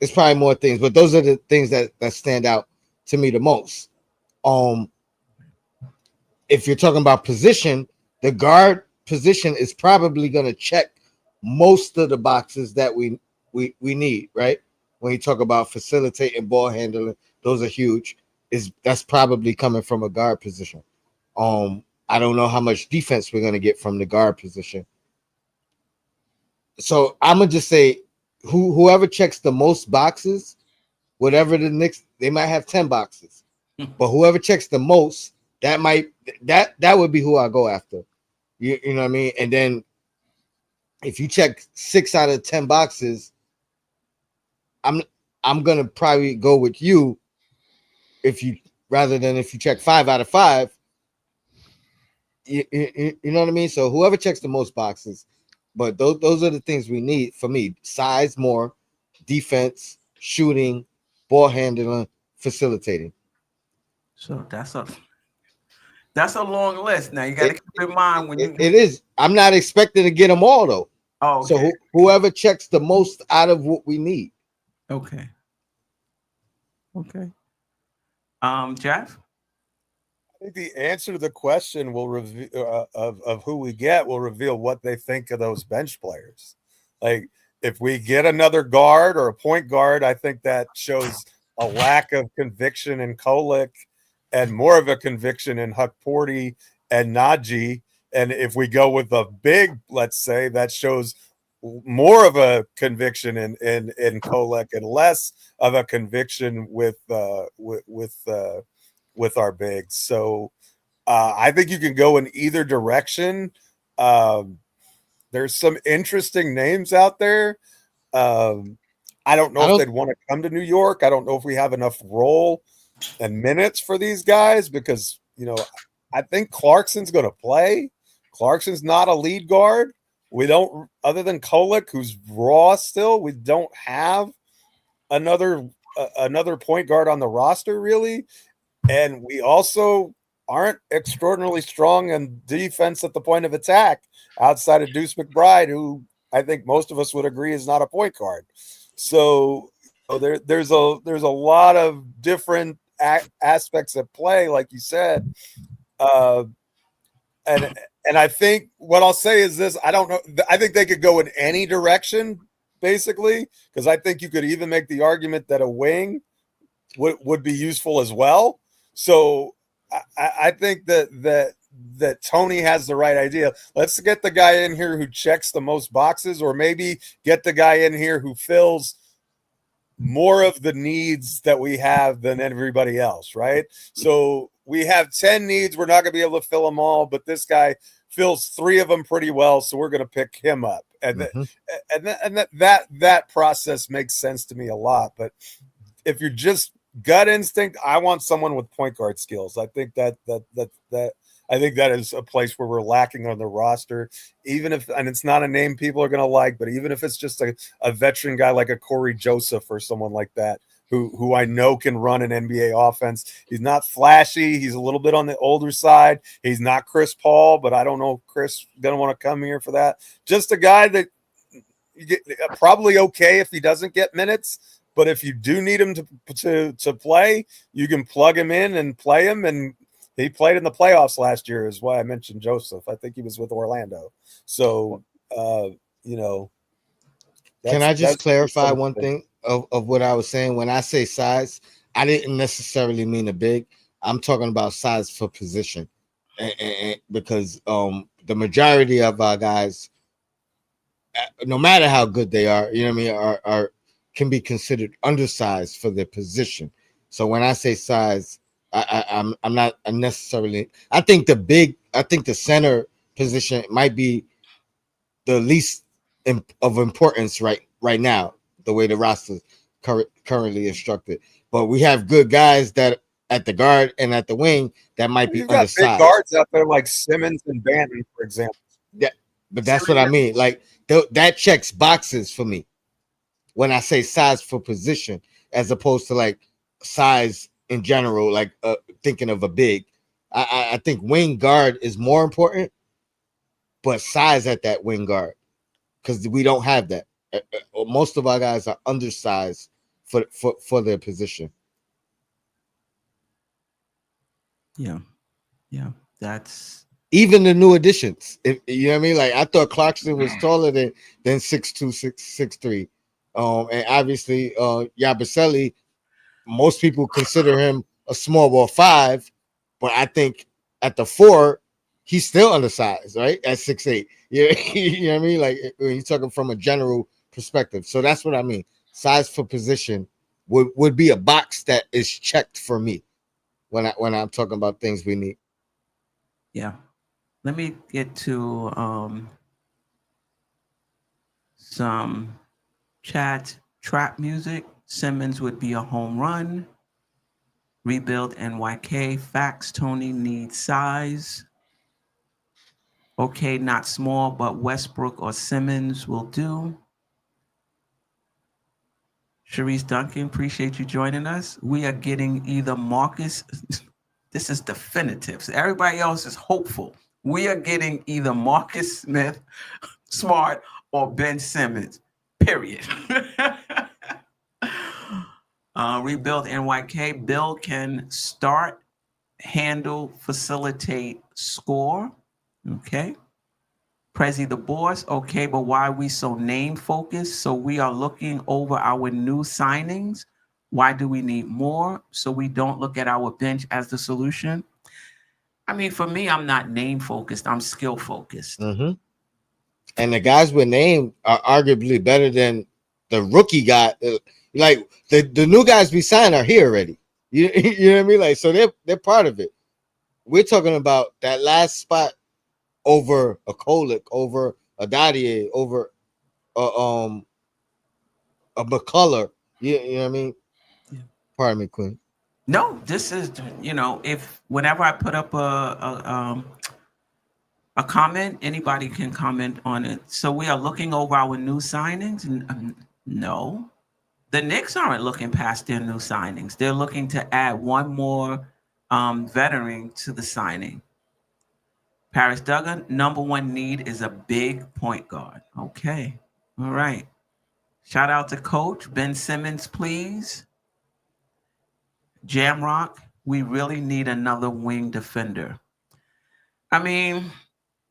It's probably more things, but those are the things that stand out to me the most. If you're talking about position, the guard position is probably going to check most of the boxes that we need, right? When you talk about facilitating, ball handling, those are huge. That's probably coming from a guard position. I don't know how much defense we're going to get from the guard position. So I'm gonna just say whoever checks the most boxes, whatever the Knicks, they might have 10 boxes, but whoever checks the most, that would be who I go after. You know what I mean? And then if you check 6 out of 10 boxes, I'm gonna probably go with you rather than if you check 5 out of 5. You know what I mean? So whoever checks the most boxes. But those are the things we need for me: size, more defense, shooting, ball handling, facilitating. So that's a long list. Now you got to keep in mind when it is. I'm not expecting to get them all though. Oh, okay. So whoever checks the most out of what we need. Okay. Geoff? I think the answer to the question will reveal of who we get will reveal what they think of those bench players. Like if we get another guard or a point guard, I think that shows a lack of conviction in Kolick and more of a conviction in Hukporti and Naji. And if we go with a big, let's say, that shows more of a conviction in Kolick and less of a conviction with our bigs. So I think you can go in either direction. There's some interesting names out there. I don't know if they'd want to come to New York. I don't know if we have enough role and minutes for these guys because, I think Clarkson's going to play. Clarkson's not a lead guard. We don't, other than Kolick, who's raw still, we don't have another point guard on the roster really. And we also aren't extraordinarily strong in defense at the point of attack outside of Deuce McBride, who I think most of us would agree is not a point guard. So there's a lot of different aspects at play, like you said. And I think what I'll say is this: I don't know. I think they could go in any direction, basically, because I think you could even make the argument that a wing would be useful as well. So I think that Tony has the right idea. Let's get the guy in here who checks the most boxes, or maybe get the guy in here who fills more of the needs that we have than everybody else, right? So we have 10 needs. We're not going to be able to fill them all, but this guy fills 3 of them pretty well, so we're going to pick him up. And that process makes sense to me a lot. But if you're just gut instinct, I want someone with point guard skills. I think that is a place where we're lacking on the roster. Even if, and it's not a name people are going to like, but even if it's just a veteran guy like a Corey Joseph or someone like that, who I know can run an NBA offense. He's not flashy. He's a little bit on the older side. He's not Chris Paul, but I don't know if Chris is going to want to come here for that. Just a guy that you get, probably okay if he doesn't get minutes, but if you do need him to play, you can plug him in and play him. And he played in the playoffs last year, is why I mentioned Joseph. I think he was with Orlando. So, can I just clarify one thing of what I was saying? When I say size, I didn't necessarily mean a big. I'm talking about size for position, and because the majority of our guys, no matter how good they are, you know what I mean, are can be considered undersized for their position. So when I say size, I'm not necessarily. I think the center position might be the least of importance right now, the way the roster currently is structured. But we have good guys that at the guard and at the wing that might be You've got undersized. big guards out there like Simmons and Banton, for example. Yeah, but that's what I mean. Like that checks boxes for me when I say size for position, as opposed to like size in general, like thinking of a big. I think wing guard is more important, but size at that wing guard, because we don't have that. Most of our guys are undersized for their position. Yeah, that's even the new additions. You know what I mean? Like I thought Clarkson was taller than 6'2", 6'3". And obviously Yabusele, most people consider him a small ball 5, but I think at the 4, he's still undersized, right? At 6'8". Yeah, you know what I mean? Like when you're talking from a general perspective. So that's what I mean. Size for position would be a box that is checked for me when I'm talking about things we need. Yeah. Let me get to some chat. Trap music. Simmons would be a home run. Rebuild NYK. Facts. Tony needs size. Okay, not small, but Westbrook or Simmons will do. Sharice Duncan, appreciate you joining us. We are getting either Marcus. This is definitive. So everybody else is hopeful. We are getting either Marcus Smith, Smart, or Ben Simmons. Period. Rebuild NYK. Bill can start, handle, facilitate, score. Okay. Prezi the boss. Okay, but why are we so name focused? So we are looking over our new signings. Why do we need more? So we don't look at our bench as the solution. I mean, for me, I'm not name focused. I'm skill focused. Mm-hmm. And the guys with name are arguably better than the rookie guy. Like the new guys we signed are here already. You know what I mean? Like, so they're part of it. We're talking about that last spot over a Kolick, over a Dadier, over a McCullough. You know what I mean? Yeah. Pardon me, Quinn. No, this is, if whenever I put up a comment, anybody can comment on it. So we are looking over our new signings. No, the Knicks aren't looking past their new signings. They're looking to add one more veteran to the signing. Paris Duggan, number one need is a big point guard. Okay. All right. Shout out to Coach. Ben Simmons, please. Jamrock, we really need another wing defender. I mean,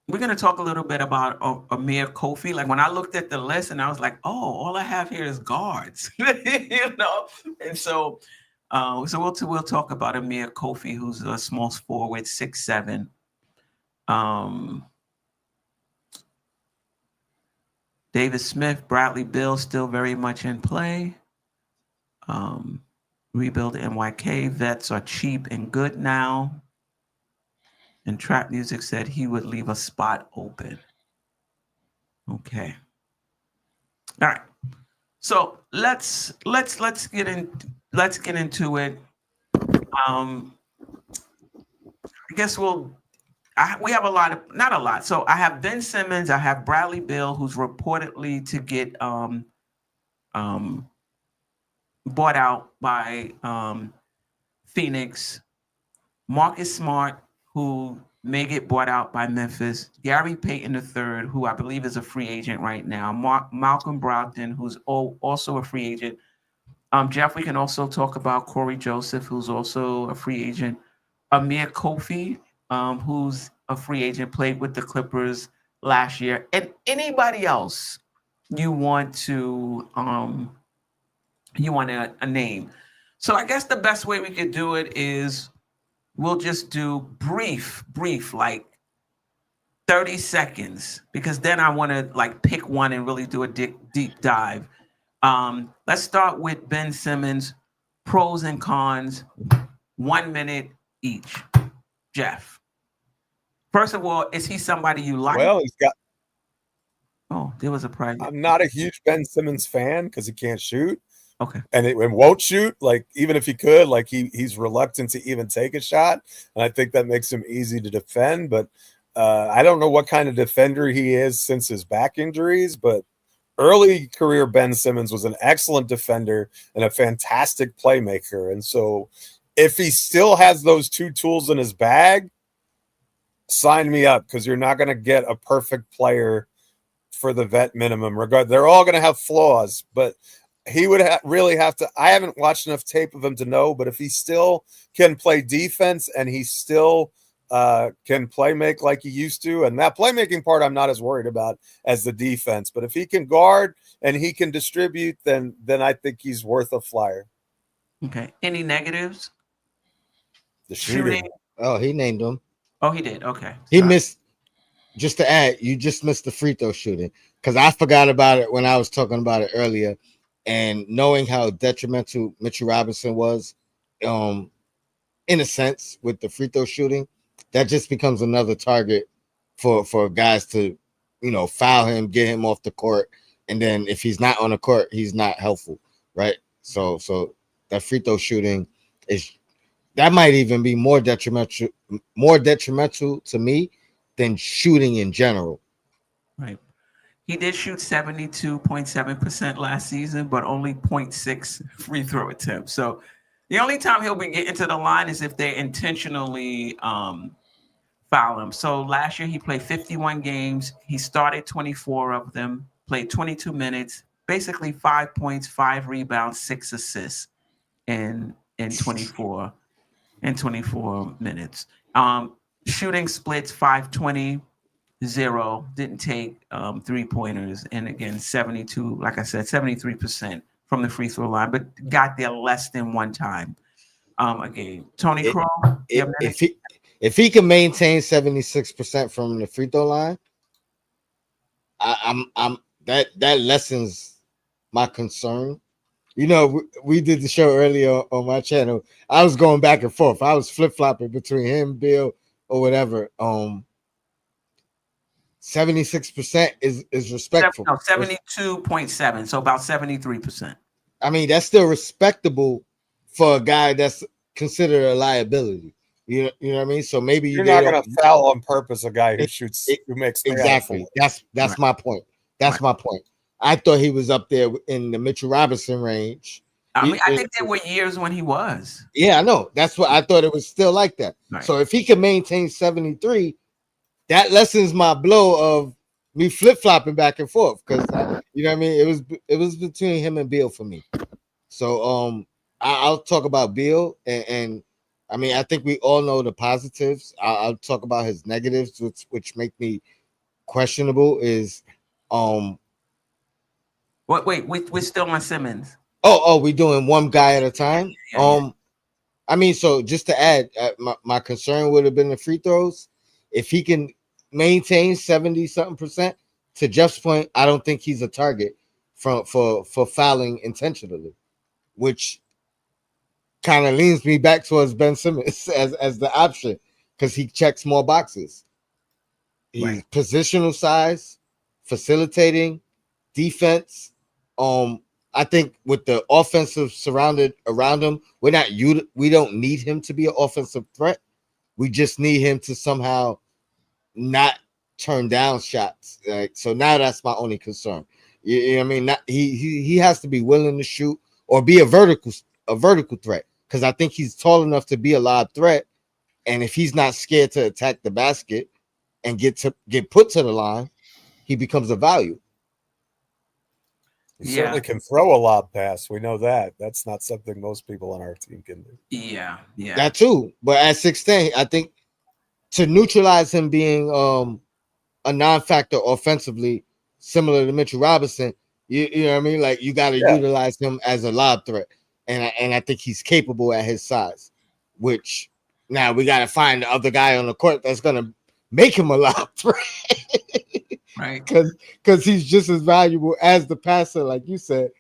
we're going to talk a little bit about Amir Coffey. Like when I looked at the list and I was like, oh, all I have here is guards. And so we'll talk about Amir Coffey, who's a small forward, 6'7". David Smith, Bradley Beal, still very much in play. Rebuild NYK, vets are cheap and good now. And Trap Music said he would leave a spot open. Okay. All right. So let's get into it. I guess we have not a lot. So I have Ben Simmons, I have Bradley Beal, who's reportedly to get bought out by Phoenix. Marcus Smart, who may get bought out by Memphis. Gary Payton III, who I believe is a free agent right now. Malcolm Brogdon, who's also a free agent. Geoff, we can also talk about Corey Joseph, who's also a free agent. Amir Coffey, who's a free agent, played with the Clippers last year. And anybody else you want to a name. So I guess the best way we could do it is we'll just do brief, like 30 seconds, because then I want to like pick one and really do a deep dive. Let's start with Ben Simmons, pros and cons, 1 minute each. Geoff. First of all, is he somebody you like? Well, he's got. Oh, there was a private. I'm not a huge Ben Simmons fan because he can't shoot. Okay. And won't shoot. Like, even if he could, like he's reluctant to even take a shot. And I think that makes him easy to defend. But I don't know what kind of defender he is since his back injuries, but early career Ben Simmons was an excellent defender and a fantastic playmaker. And so if he still has those two tools in his bag, sign me up, because you're not going to get a perfect player for the vet minimum. They're all going to have flaws, but he would really have to. I haven't watched enough tape of him to know, but if he still can play defense and he still can play make like he used to, and that playmaking part I'm not as worried about as the defense. But if he can guard and he can distribute, then I think he's worth a flyer. Okay. Any negatives? The shooting. Oh, he named him. Oh, he did. Okay. He missed. Just to add, you just missed the free throw shooting, because I forgot about it when I was talking about it earlier. And knowing how detrimental Mitchell Robinson was, in a sense, with the free throw shooting, that just becomes another target for guys to, foul him, get him off the court, and then if he's not on the court, he's not helpful, right? So that free throw shooting that might even be more detrimental to me than shooting in general. Right. He did shoot 72.7% last season, but only 0.6 free throw attempts. So the only time he'll be getting to the line is if they intentionally foul him. So last year he played 51 games. He started 24 of them, played 22 minutes, basically 5 points, 5 rebounds, 6 assists in 24 minutes. Shooting splits 5-20. 0, didn't take 3-pointers, and again 72, like I said, 73% from the free throw line, but got there less than one time a game. Tony Crow, if he can maintain 76% from the free throw line, I'm that lessens my concern. We did the show earlier on my channel. I was going back and forth. I was flip-flopping between him, Beal, or whatever. 76% is respectful. 72.7, so about 73%. I mean, that's still respectable for a guy that's considered a liability. You know what I mean? So maybe you're not going to foul on purpose a guy who who makes exactly. That's right. My point. That's my point. I thought he was up there in the Mitchell Robinson range. I think there were years when he was. Yeah, I know. That's what I thought. It was still like that. Right. So if he can maintain 73. That lessens my blow of me flip-flopping back and forth, because you know what I mean. It was between him and Beal for me. So I'll talk about Beal, and I mean I think we all know the positives. I'll talk about his negatives, which make me questionable. Is Wait, we're still on Simmons. Oh, we doing one guy at a time. Yeah. I mean, so just to add, my concern would have been the free throws. If he can maintain 70-something%, to Jeff's point, I don't think he's a target for fouling intentionally, which kind of leans me back towards Ben Simmons as the option, because he checks more boxes. He's positional size, facilitating, defense. I think with the offensive surrounded around him, we don't need him to be an offensive threat. We just need him to somehow not turn down shots. So now that's my only concern. You know what I mean? He has to be willing to shoot or be a vertical threat, because I think he's tall enough to be a lob threat. And if he's not scared to attack the basket and get put to the line, he becomes a value. He certainly can throw a lob pass. We know that. That's not something most people on our team can do. Yeah. That too. But at 6'10", I think to neutralize him being a non-factor offensively, similar to Mitchell Robinson, you know what I mean? Like, you got to utilize him as a lob threat. And I think he's capable at his size, which now we got to find the other guy on the court that's going to make him a lob threat. Right. Because he's just as valuable as the passer, like you said,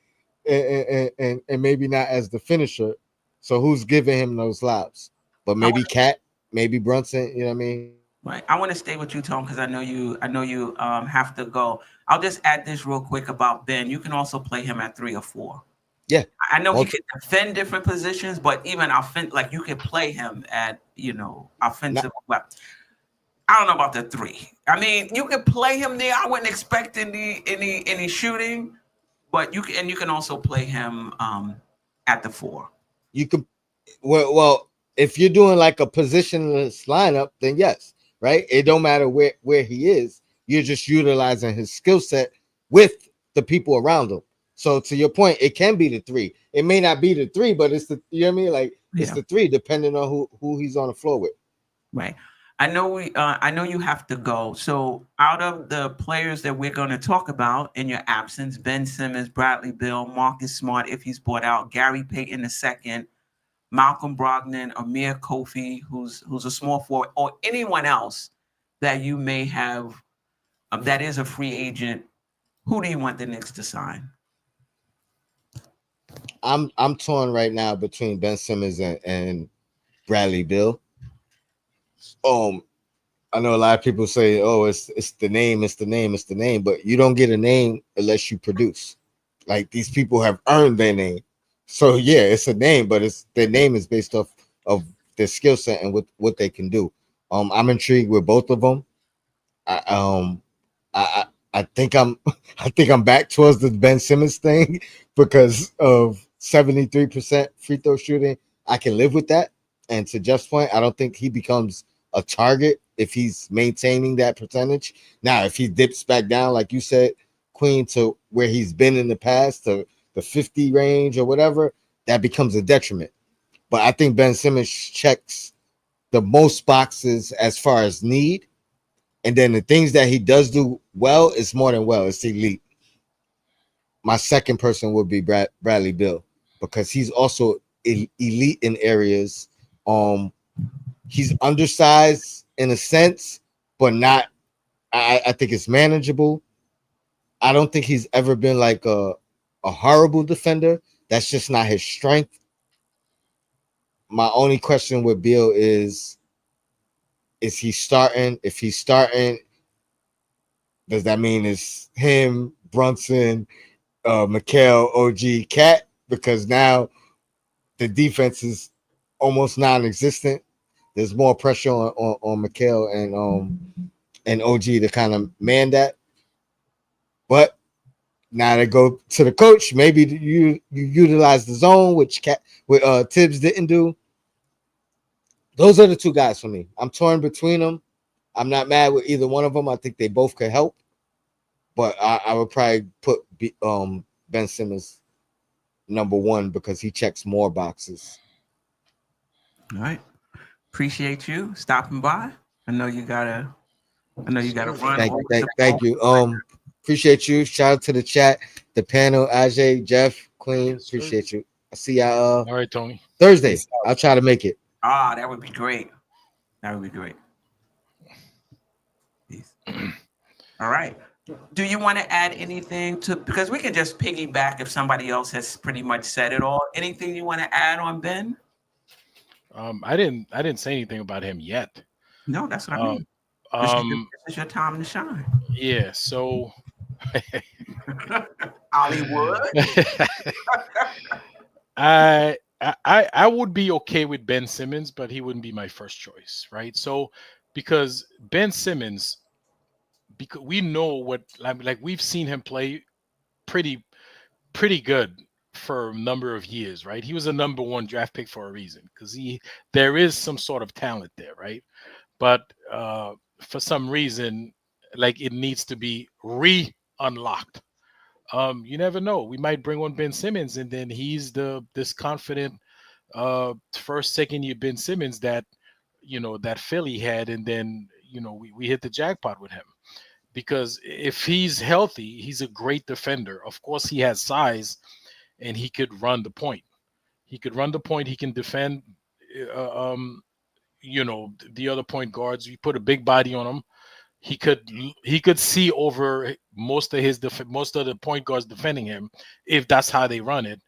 and maybe not as the finisher. So who's giving him those lobs? But maybe Cat, maybe Brunson, you know what I mean? Right. I want to stay with you, Tom, because I know you have to go. I'll just add this real quick about Ben. You can also play him at 3 or 4. Yeah. I know he could defend different positions, but even like you could play him at, offensive weapon. I don't know about the 3. I mean, you can play him there. I wouldn't expect any shooting, but you can also play him at the 4. You could well, if you're doing like a positionless lineup, then yes, right? It don't matter where he is. You're just utilizing his skill set with the people around him. So to your point, it can be the 3. It may not be the 3, but it's the, you know what I mean? Like it's the 3 depending on who he's on the floor with. Right. I know you have to go. So out of the players that we're going to talk about in your absence, Ben Simmons, Bradley Beal, Marcus Smart, if he's bought out, Gary Payton II, Malcolm Brogdon, Amir Coffey, who's a small forward, or anyone else that you may have that is a free agent, who do you want the Knicks to sign? I'm torn right now between Ben Simmons and Bradley Beal. I know a lot of people say, "Oh, it's the name, it's the name, it's the name," but you don't get a name unless you produce. Like these people have earned their name, so yeah, it's a name, but it's their name is based off of their skill set and what they can do. I'm intrigued with both of them. I think I'm back towards the Ben Simmons thing because of 73% free throw shooting. I can live with that, and to Jeff's point, I don't think he becomes a target if he's maintaining that percentage. Now, if he dips back down, like you said, Queen, to where he's been in the past, to the 50 range or whatever, that becomes a detriment. But I think Ben Simmons checks the most boxes as far as need. And then the things that he does do well is more than well. It's elite. My second person would be Bradley Beal because he's also elite in areas. He's undersized in a sense, but not. I think it's manageable. I don't think he's ever been like a horrible defender. That's just not his strength. My only question with Beal is he starting? If he's starting, does that mean it's him, Brunson, Mikal, OG, Cat? Because now the defense is almost non-existent. There's more pressure on Mikal and OG to kind of man that. But now they go to the coach. Maybe you utilize the zone, which Tibbs didn't do. Those are the 2 guys for me. I'm torn between them. I'm not mad with either one of them. I think they both could help. But I would probably put Ben Simmons number 1 because he checks more boxes. All right. Appreciate you stopping by. I know you gotta run. Thank you. Appreciate you. Shout out to the chat, the panel, Ajay, Jeff, Queen. Appreciate you. I'll see y'all. All right, Tony. Thursday. I'll try to make it. That would be great. That would be great. Peace. All right. Do you want to add anything because we can just piggyback if somebody else has pretty much said it all. Anything you want to add on Ben? I didn't say anything about him yet. No, that's what I mean. This is your time to shine. Yeah, so Hollywood. I would be okay with Ben Simmons, but he wouldn't be my first choice, right? So because Ben Simmons, because we know what like we've seen him play pretty good for a number of years, right? He was a number 1 draft pick for a reason because there is some sort of talent there, right? But for some reason, like it needs to be unlocked. You never know. We might bring on Ben Simmons, and then he's this confident first, second year Ben Simmons that that Philly had, and then we hit the jackpot with him. Because if he's healthy, he's a great defender. Of course, he has size, and he could run the point. He can defend. The other point guards. You put a big body on him, he could see over most of the point guards defending him if that's how they run it.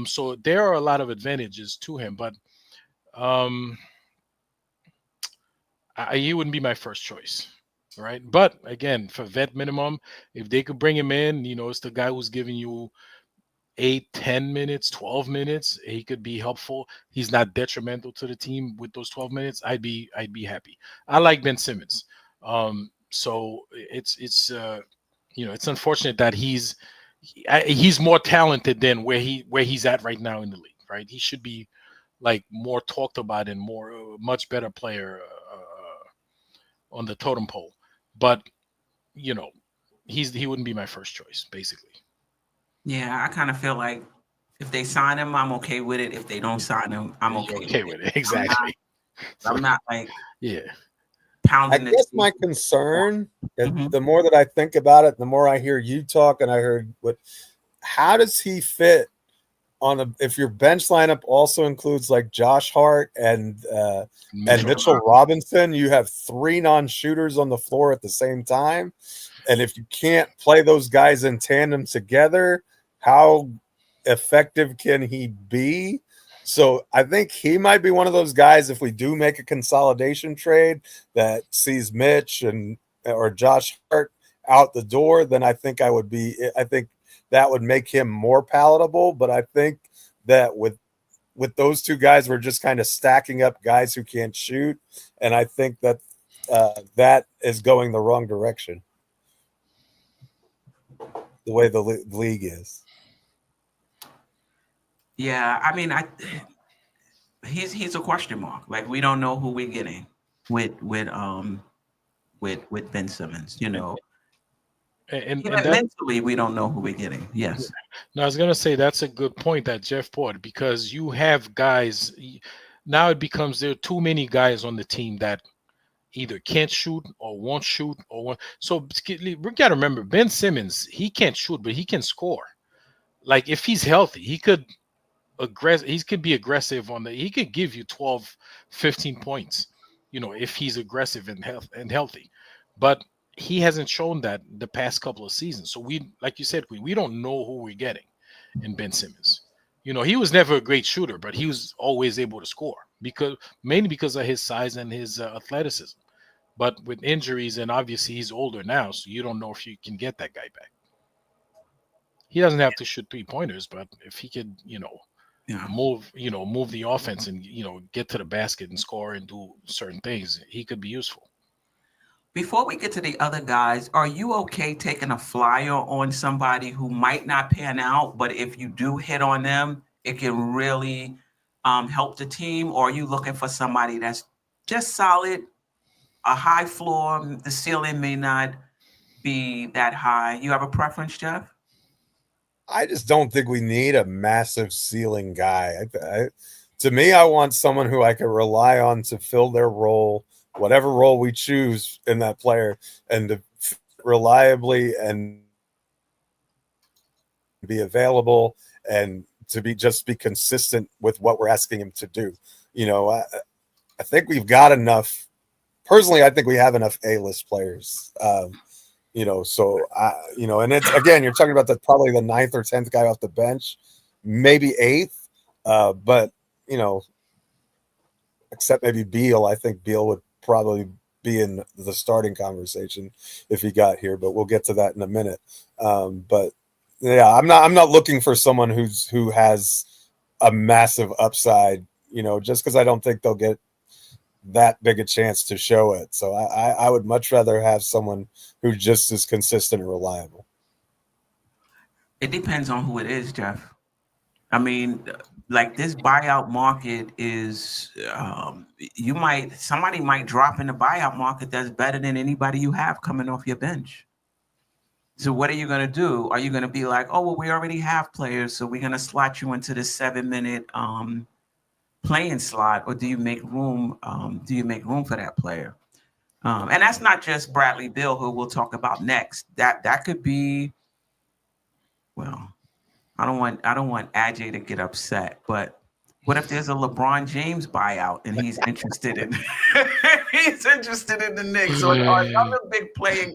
So there are a lot of advantages to him, but He wouldn't be my first choice, right? But again, for vet minimum, if they could bring him in, it's the guy who's giving you 8, 10 minutes, 12 minutes. He could be helpful. He's not detrimental to the team with those 12 minutes. I'd be happy. I like Ben Simmons. So it's it's unfortunate that he's more talented than where he's at right now in the league, right? He should be like more talked about and more much better player on the totem pole. But he wouldn't be my first choice, basically. Yeah, I kind of feel like if they sign him, I'm okay with it. If they don't sign him, I'm okay with it. Exactly. I'm not like I pounding guess my concern, Mhm. the more that I think about it, the more I hear you talk, and I heard how does he fit on if your bench lineup also includes like Josh Hart and Mitchell Robinson, you have 3 non-shooters on the floor at the same time. And if you can't play those guys in tandem together, how effective can he be? So I think he might be one of those guys, if we do make a consolidation trade that sees Mitch or Josh Hart out the door, then I think that would make him more palatable. But I think that with those 2 guys, we're just kind of stacking up guys who can't shoot. And I think that that is going the wrong direction, the way the league is. Yeah, I mean, he's a question mark. Like, we don't know who we're getting with Ben Simmons. And mentally, we don't know who we're getting. Yes. No, I was gonna say that's a good point that Geoff brought, because you have guys now. It becomes there are too many guys on the team that either can't shoot or won't shoot or won't. So we gotta remember, Ben Simmons, he can't shoot, but he can score. Like, if he's healthy, he could be aggressive he could give you 12, 15 points, if he's aggressive and healthy. But he hasn't shown that the past couple of seasons. So like you said, we don't know who we're getting in Ben Simmons. He was never a great shooter, but he was always able to score mainly because of his size and his athleticism. But with injuries, and obviously he's older now, so you don't know if you can get that guy back. He doesn't have to shoot 3-pointers, but if he could, move the offense and get to the basket and score and do certain things, he could be useful. Before we get to the other guys, are you okay taking a flyer on somebody who might not pan out, but if you do hit on them, it can really help the team? Or are you looking for somebody that's just solid, a high floor? The ceiling may not be that high. You have a preference, Geoff? I just don't think we need a massive ceiling guy. To me, I want someone who I can rely on to fill their role, whatever role we choose in that player, and to reliably and be available and to be consistent with what we're asking him to do. I think we've got enough. Personally, I think we have enough A-list players. So and it's, again, you're talking about probably the 9th or 10th guy off the bench, maybe 8th, but except maybe Beal. I think Beal would probably be in the starting conversation if he got here, but we'll get to that in a minute. But yeah, I'm not looking for someone who has a massive upside, just because I don't think they'll get that big a chance to show it. So I would much rather have someone who just is consistent and reliable. It depends on who it is, Geoff. I mean, like, this buyout market is somebody might drop in the buyout market that's better than anybody you have coming off your bench. So what are you going to do? Are you going to be like, oh, well, we already have players, so we're going to slot you into this 7-minute playing slot, or do you make room? Do you make room for that player? And that's not just Bradley Beal, who we'll talk about next. That could be, well, I don't want Ajay to get upset, but what if there's a LeBron James buyout and he's interested in the Knicks, or another big player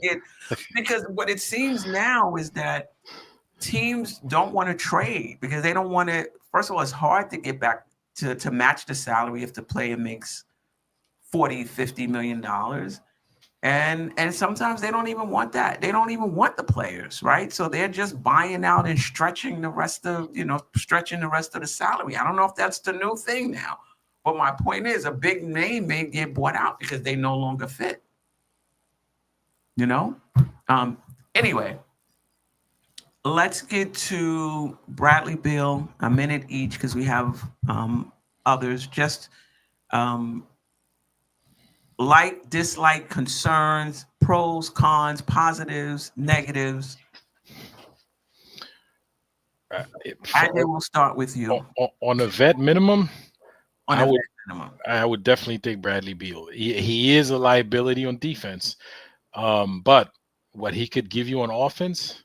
because what it seems now is that teams don't want to trade because they don't want to. First of all, it's hard to get back to match the salary if the player makes $40-50 million. And sometimes they don't even want that. They don't even want the players, right? So they're just buying out and stretching the rest of the salary. I don't know if that's the new thing now. But my point is, a big name may get bought out because they no longer fit. You know? Anyway, let's get to Bradley Beal, a minute each, because we have others. Just like, dislike, concerns, pros, cons, positives, negatives. And then we'll start with you. On a vet minimum, On a vet minimum. I would definitely take Bradley Beal. He is a liability on defense, but what he could give you on offense,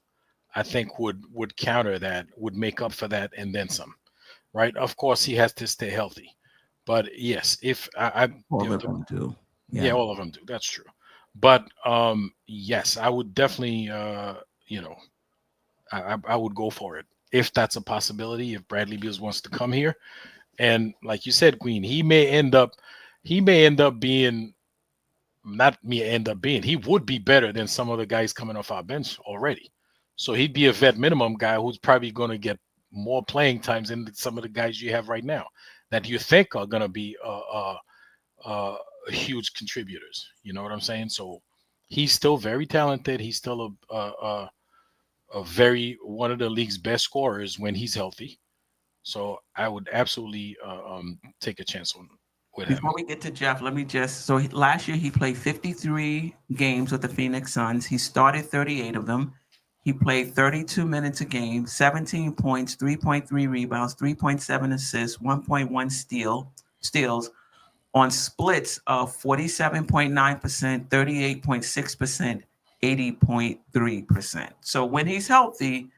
I think would counter that, would make up for that, and then some. Right? Of course, he has to stay healthy, but yes, if all of them do. Yeah, all of them do. That's true. But yes, I would definitely, I would go for it if that's a possibility. If Bradley Beal wants to come here, and like you said, Queen, he may end up being, he would be better than some of the guys coming off our bench already. So he'd be a vet minimum guy who's probably going to get more playing times than some of the guys you have right now that you think are going to be huge contributors. You know what I'm saying? So he's still very talented. He's still a very one of the league's best scorers when he's healthy. So I would absolutely take a chance with him. Before we get to Geoff, let me just, last year he played 53 games with the Phoenix Suns. He started 38 of them. He played 32 minutes a game, 17 points, 3.3 rebounds, 3.7 assists, 1.1 steals on splits of 47.9%, 38.6%, 80.3%. So when he's healthy,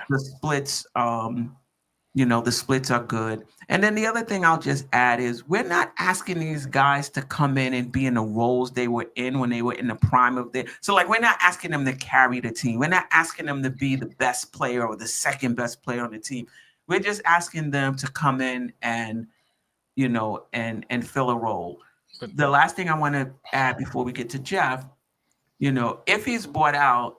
the splits, the splits are good. And then the other thing I'll just add is we're not asking these guys to come in and be in the roles they were in when they were in the prime of their. So like, we're not asking them to carry the team. We're not asking them to be the best player or the second best player on the team. We're just asking them to come in and, and fill a role. The last thing I want to add before we get to Geoff, if he's bought out,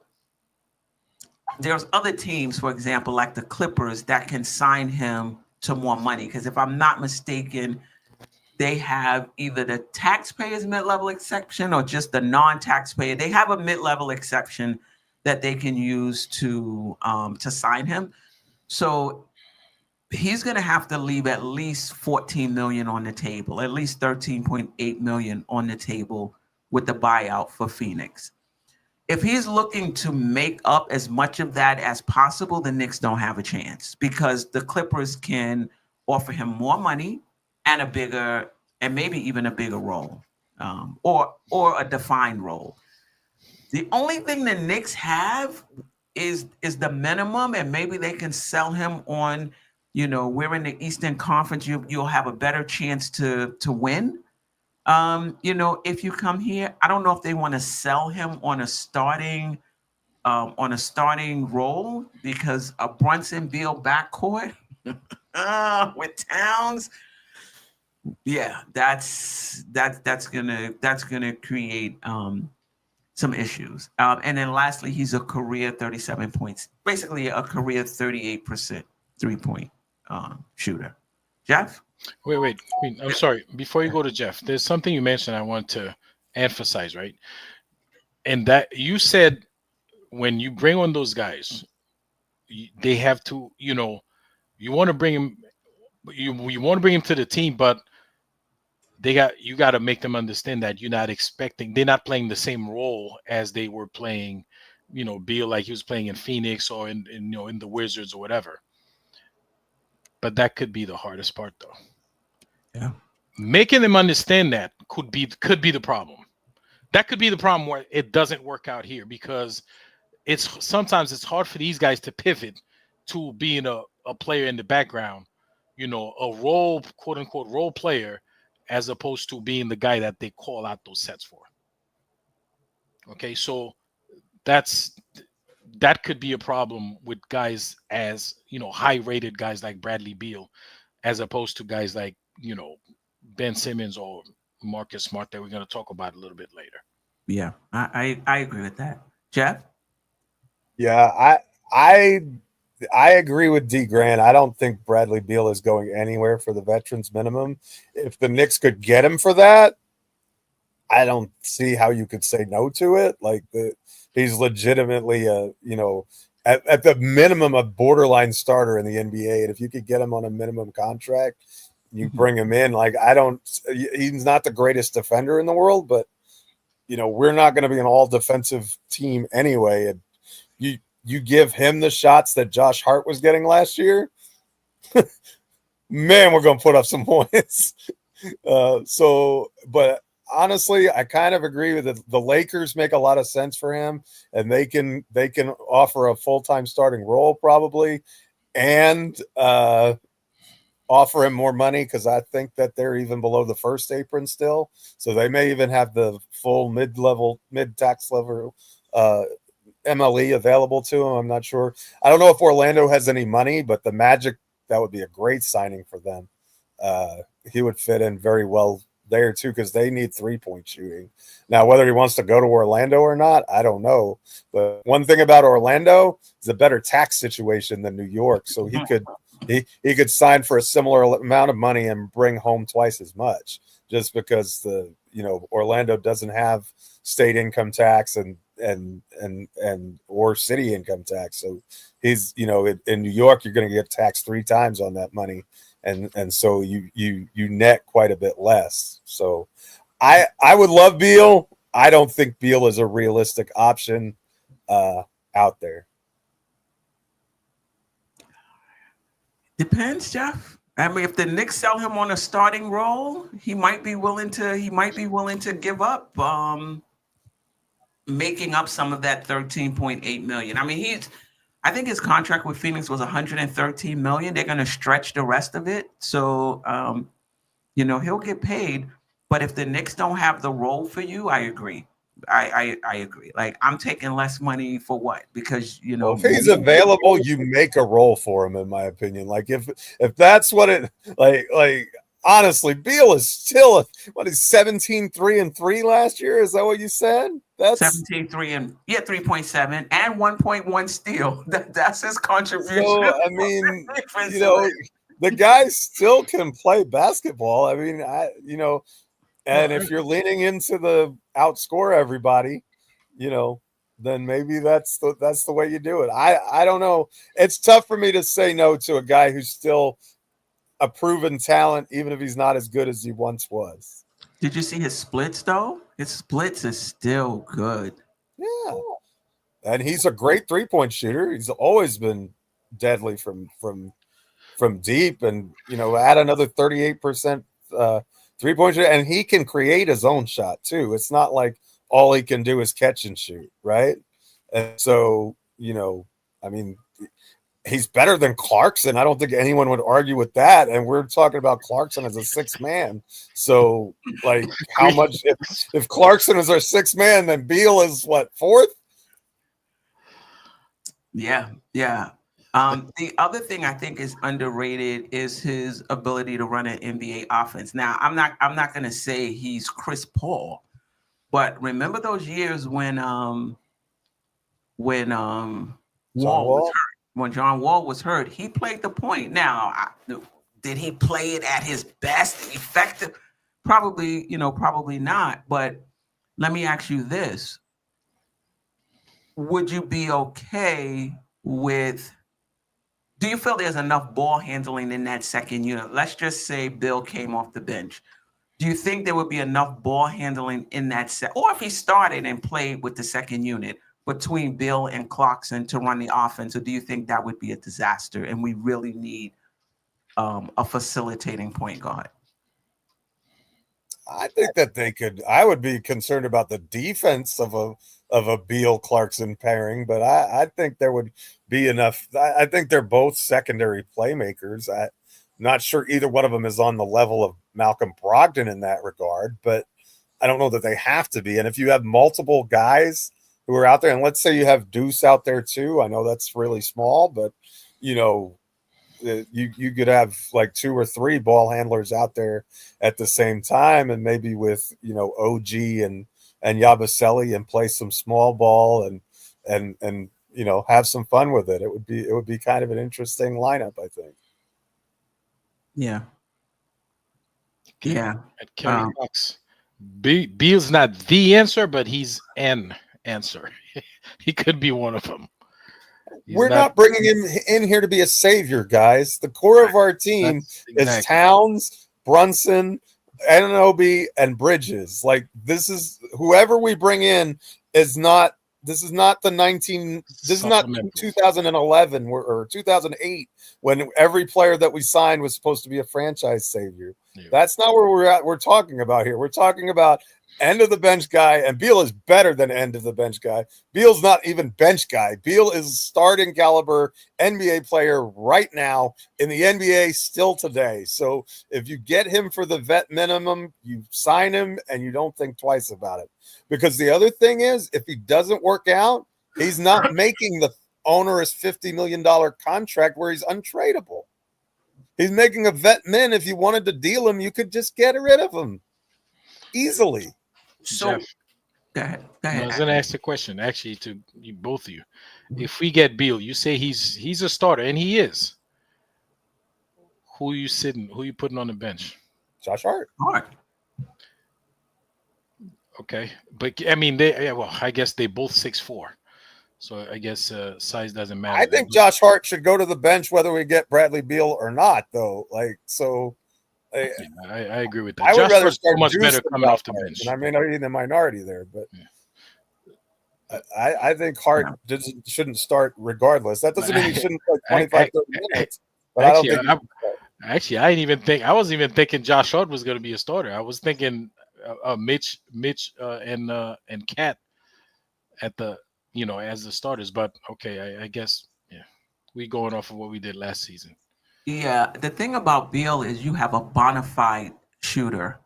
there's other teams, for example, like the Clippers, that can sign him to more money. Because if I'm not mistaken, they have either the taxpayers mid-level exception or just the non-taxpayer. They have a mid-level exception that they can use to sign him. So he's going to have to leave at least $14 million on the table, at least $13.8 million on the table with the buyout for Phoenix. If he's looking to make up as much of that as possible, the Knicks don't have a chance because the Clippers can offer him more money and a bigger, and maybe even a bigger role, or a defined role. The only thing the Knicks have is the minimum, and maybe they can sell him on, we're in the Eastern Conference. You'll have a better chance to win. If you come here, I don't know if they want to sell him on a starting role because a Brunson Beal backcourt with Towns, that's gonna create some issues. And then lastly, he's a career 37 points, basically a career 38% 3-point shooter. Geoff? Wait. I'm sorry. Before you go to Geoff, there's something you mentioned I want to emphasize, right? And that you said when you bring on those guys, they have to, you want to bring him, you want to bring him to the team, but you got to make them understand that they're not playing the same role as they were playing, Beal, like he was playing in Phoenix or in the Wizards or whatever. But that could be the hardest part, though. Yeah, making them understand that could be the problem. That could be the problem where it doesn't work out here because sometimes it's hard for these guys to pivot to being a player in the background, a role, quote unquote, role player, as opposed to being the guy that they call out those sets for. Okay, so that could be a problem with guys as, high-rated guys like Bradley Beal, as opposed to guys like, Ben Simmons or Marcus Smart that we're going to talk about a little bit later. Yeah, I agree with that. Geoff? Yeah, I agree with D Grant. I don't think Bradley Beal is going anywhere for the veterans minimum. If the Knicks could get him for that, I don't see how you could say no to it. Like he's legitimately at the minimum a borderline starter in the NBA. And if you could get him on a minimum contract, you bring him in. Like he's not the greatest defender in the world, but we're not going to be an all defensive team anyway. And you give him the shots that Josh Hart was getting last year, man, we're going to put up some points. But honestly, I kind of agree with it. The Lakers make a lot of sense for him, and they can offer a full-time starting role probably, and offer him more money because I think that they're even below the first apron still. So they may even have the full mid-tax level MLE available to him. I'm not sure. I don't know if Orlando has any money, but the Magic, that would be a great signing for them. He would fit in very well there too, because they need 3-point shooting. Now, whether he wants to go to Orlando or not, I don't know. But one thing about Orlando is a better tax situation than New York. So he could sign for a similar amount of money and bring home twice as much, just because Orlando doesn't have state income tax and or city income tax. So he's in New York, you're going to get taxed 3 times on that money. And so you net quite a bit less. So I would love Beal. I don't think Beal is a realistic option out there. Depends, Geoff. I mean, if the Knicks sell him on a starting role, he might be willing to give up making up some of that $13.8 million. I mean, I think his contract with Phoenix was $113 million. They're going to stretch the rest of it. So, he'll get paid. But if the Knicks don't have the role for you, I agree. I agree. Like, I'm taking less money for what? Because, if he's available, you make a role for him, in my opinion. Like, if that's what it like. Honestly, Beal is still he's 17-3-3 last year. Is that what you said? That's 17-3 and 3.7 and 1.1 steal. That's his contribution. So, I mean, the guy still can play basketball. I mean, and if you're leaning into the outscore everybody, then maybe that's the way you do it. I don't know. It's tough for me to say no to a guy who's still a proven talent, even if he's not as good as he once was. Did you see his splits though? His splits is still good. Yeah. And he's a great 3-point shooter. He's always been deadly from deep, and add another 38% 3-point shooter, and he can create his own shot too. It's not like all he can do is catch and shoot, right? And so, I mean, he's better than Clarkson. I don't think anyone would argue with that. And we're talking about Clarkson as a 6th man. So, like, how much if Clarkson is our 6th man, then Beal is what, 4th? Yeah. The other thing I think is underrated is his ability to run an NBA offense. Now, I'm not going to say he's Chris Paul, but remember those years when Wall was hurt. When John Wall was hurt, he played the point. Now, did he play it at his best, effective? Probably not. But let me ask you this. Would you be okay with, do you feel there's enough ball handling in that second unit? Let's just say Bill came off the bench. Do you think there would be enough ball handling in that set? Or if he started and played with the second unit between Bill and Clarkson to run the offense, or do you think that would be a disaster and we really need a facilitating point guard? I think that they could. I would be concerned about the defense of a Beal Clarkson pairing, but I think there would be enough. I think they're both secondary playmakers. I'm not sure either one of them is on the level of Malcolm Brogdon in that regard, but I don't know that they have to be. And if you have multiple guys who are out there, and let's say you have Deuce out there too. I know that's really small, but you could have like 2 or 3 ball handlers out there at the same time, and maybe with OG and Yabusele, and play some small ball and have some fun with it. It would be kind of an interesting lineup, I think. Yeah. Yeah. At Kelly Fox. Beal's not the answer, but he's an answer. He could be one of them. We're not bringing him in here to be a savior, guys. The core of our team is Towns, Brunson, Anunoby, and Bridges. Like, this is whoever we bring in is not. This is not the 2011 or 2008 when every player that we signed was supposed to be a franchise savior. Yeah. That's not where we're at. We're talking about here. We're talking about end of the bench guy, and Beal is better than end of the bench guy. Beal's not even bench guy. Beal is starting caliber NBA player right now in the NBA still today. So if you get him for the vet minimum, you sign him and you don't think twice about it. Because the other thing is, if he doesn't work out, he's not making the onerous $50 million contract where he's untradeable. He's making a vet min. If you wanted to deal him, you could just get rid of him easily. So, go ahead. I was going to ask the question, actually, to you, both of you. If we get Beal, you say he's a starter, and he is. Who are you sitting? Who are you putting on the bench? Josh Hart. Okay, but I mean, I guess they both 6'4", so I guess size doesn't matter. I think Josh Hart should go to the bench whether we get Bradley Beal or not, though. Like, so. I agree with that. I would rather start so much better coming off the bench. And I may not be in the minority there, but I think Hart shouldn't start regardless. That doesn't mean he shouldn't play 25, 30 minutes. But actually, I didn't even think. I wasn't even thinking Josh Hart was going to be a starter. I was thinking Mitch, and Cat at the as the starters. But okay, I guess we going off of what we did last season. Yeah, the thing about Beal is you have a bona fide shooter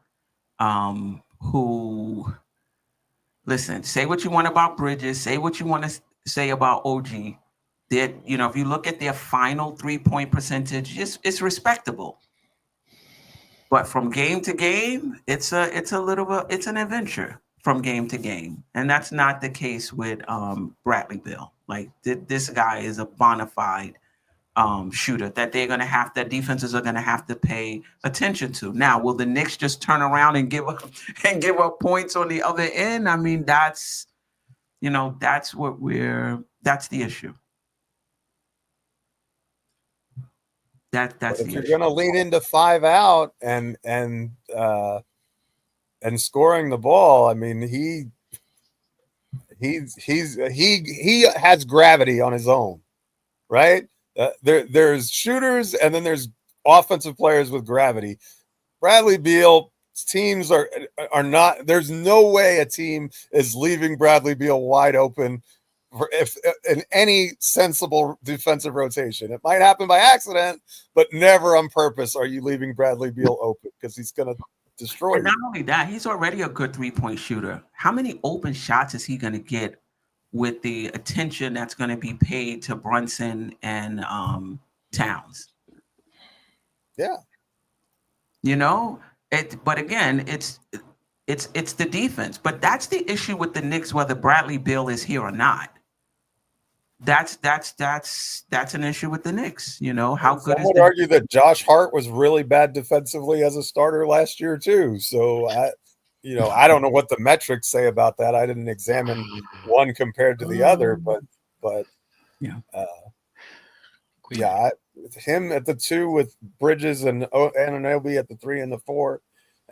who, listen, say what you want about Bridges, say what you want to say about OG. That, if you look at their final 3-point percentage, it's respectable. But from game to game, it's an adventure from game to game. And that's not the case with Bradley Beal. Like, this guy is a bona fide shooter that that defenses are gonna have to pay attention to. Now, will the Knicks just turn around and give up points on the other end? I mean, that's the issue. That's if you're gonna lean into 5 out and scoring the ball, I mean, he has gravity on his own, right? There's shooters and then there's offensive players with gravity. Bradley Beal teams are not. There's no way a team is leaving Bradley Beal wide open if in any sensible defensive rotation. It might happen by accident, but never on purpose are you leaving Bradley Beal open because he's going to destroy you. Not only that, he's already a good 3-point shooter. How many open shots is he going to get with the attention that's going to be paid to Brunson and Towns? Yeah. But again, it's the defense. But that's the issue with the Knicks, whether Bradley Beal is here or not. That's an issue with the Knicks. How good Some would argue that Josh Hart was really bad defensively as a starter last year too. So I don't know what the metrics say about that. I didn't examine one compared to the other, but him at the 2 with Bridges and Anunoby at the 3 and the 4,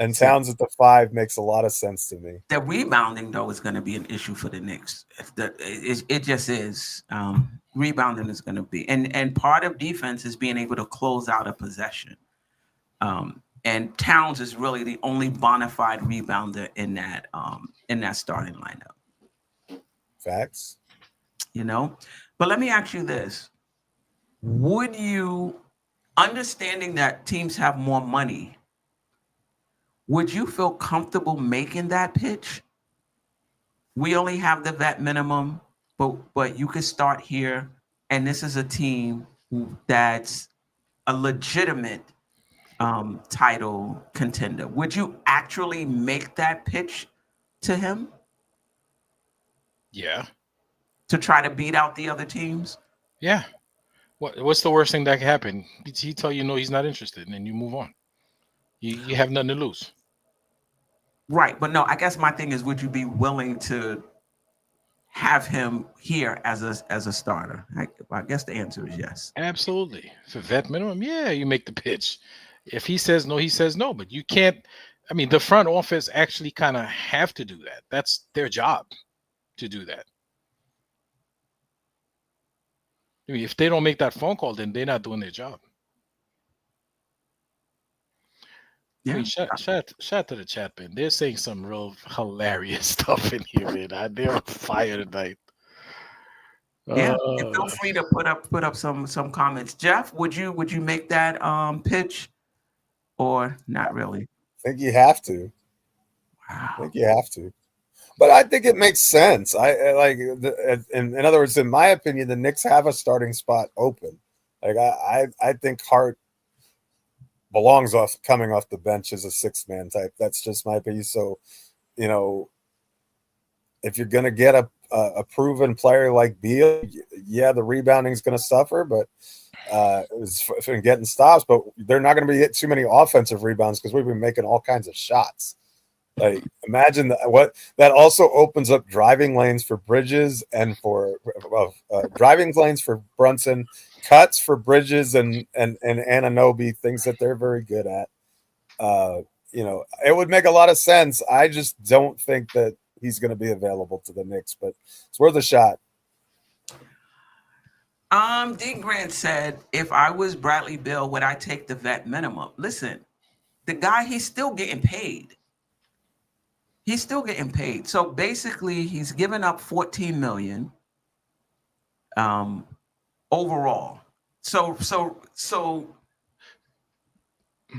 and Towns at the 5 makes a lot of sense to me. The rebounding, though, is going to be an issue for the Knicks. It just is. Rebounding is going to be, and part of defense is being able to close out a possession. And Towns is really the only bona fide rebounder in that starting lineup. Facts. But let me ask you this. Would you, understanding that teams have more money, would you feel comfortable making that pitch? We only have the vet minimum, but you could start here, and this is a team that's a legitimate title contender, would you actually make that pitch to him? Yeah. To try to beat out the other teams? Yeah. What's the worst thing that can happen? He tell you no, he's not interested, and then you move on. You have nothing to lose. Right, but no, I guess my thing is, would you be willing to have him here as a starter? I guess the answer is yes. Absolutely. For vet minimum, yeah, you make the pitch. If he says no, he says no. But you can't. I mean, the front office actually kind of have to do that. That's their job to do that. I mean, if they don't make that phone call, then they're not doing their job. Yeah. I mean, shout to the chat, man. They're saying some real hilarious stuff in here, man. They're on fire tonight. Yeah, and feel free to put up some comments. Geoff, would you make that pitch or not really? I think you have to. Wow. I think you have to. But I think it makes sense. I like, in other words, in my opinion, the Knicks have a starting spot open. Like I think Hart belongs coming off the bench as a 6-man type. That's just my opinion. So, you know, if you're going to get a proven player like Beal, yeah, the rebounding is going to suffer, but it's getting stops. But they're not going to be getting too many offensive rebounds because we've been making all kinds of shots. Like, imagine what that also opens up driving lanes for Bridges and for driving lanes for Brunson, cuts for Bridges and Anunoby, things that they're very good at. You know, it would make a lot of sense. I just don't think that he's going to be available to the Knicks, but it's worth a shot. Dean Grant said, if I was Bradley Beal, would I take the vet minimum? Listen, the guy, he's still getting paid. He's still getting paid. So basically, he's given up $14 million overall. So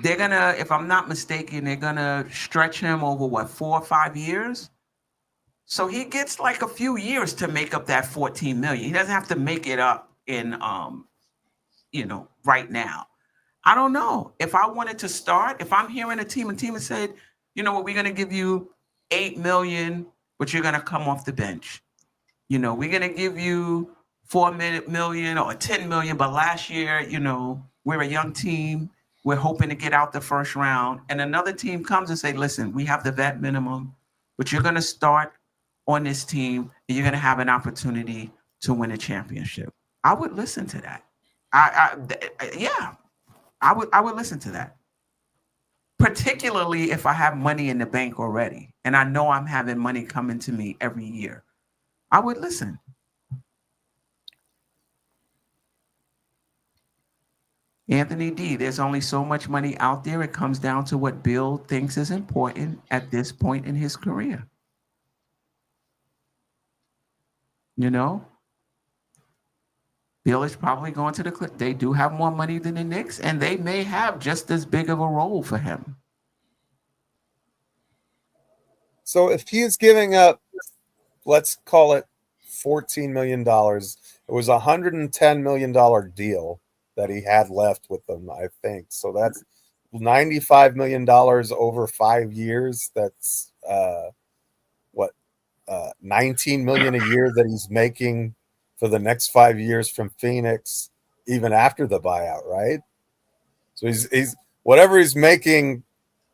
they're gonna, if I'm not mistaken, they're gonna stretch him over what, 4 or 5 years. So he gets like a few years to make up that $14 million. He doesn't have to make it up in you know, right now. I don't know. If I wanted to start, if I'm hearing a team has said, you know what, we're gonna give you $8 million, but you're gonna come off the bench. You know, we're gonna give you $4 million or $10 million, but last year, you know, we're a young team. We're hoping to get out the first round. And another team comes and say, listen, we have the vet minimum, but you're gonna start on this team and you're gonna have an opportunity to win a championship. I would listen to that. I would listen to that. Particularly if I have money in the bank already and I know I'm having money coming to me every year. I would listen. Anthony D, there's only so much money out there. It comes down to what Bill thinks is important at this point in his career. You know? Bill is probably going to the Clippers. They do have more money than the Knicks, and they may have just as big of a role for him. So if he is giving up, let's call it $14 million, it was a $110 million deal that he had left with them, I think. So that's $95 million over 5 years. That's $19 million a year that he's making for the next 5 years from Phoenix, even after the buyout, right? So he's whatever he's making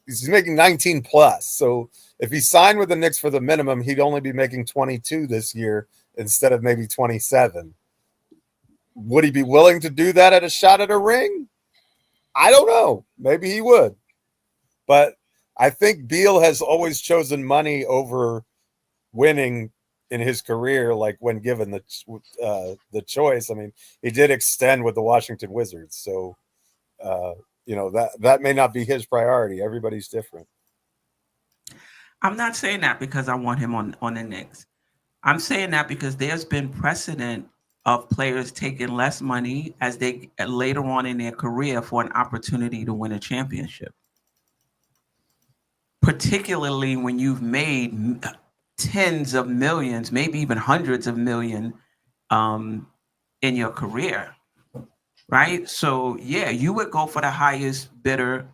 19 plus. So if he signed with the Knicks for the minimum, he'd only be making 22 this year instead of maybe 27. Would he be willing to do that at a shot at a ring? I don't know. Maybe he would. But I think Beal has always chosen money over winning in his career, like when given the choice. I mean, he did extend with the Washington Wizards, so you know, that may not be his priority. Everybody's different. I'm not saying that because I want him on the Knicks. I'm saying that because there's been precedent of players taking less money as they later on in their career for an opportunity to win a championship. Particularly when you've made tens of millions, maybe even hundreds of millions in your career. right? So yeah, you would go for the highest bidder.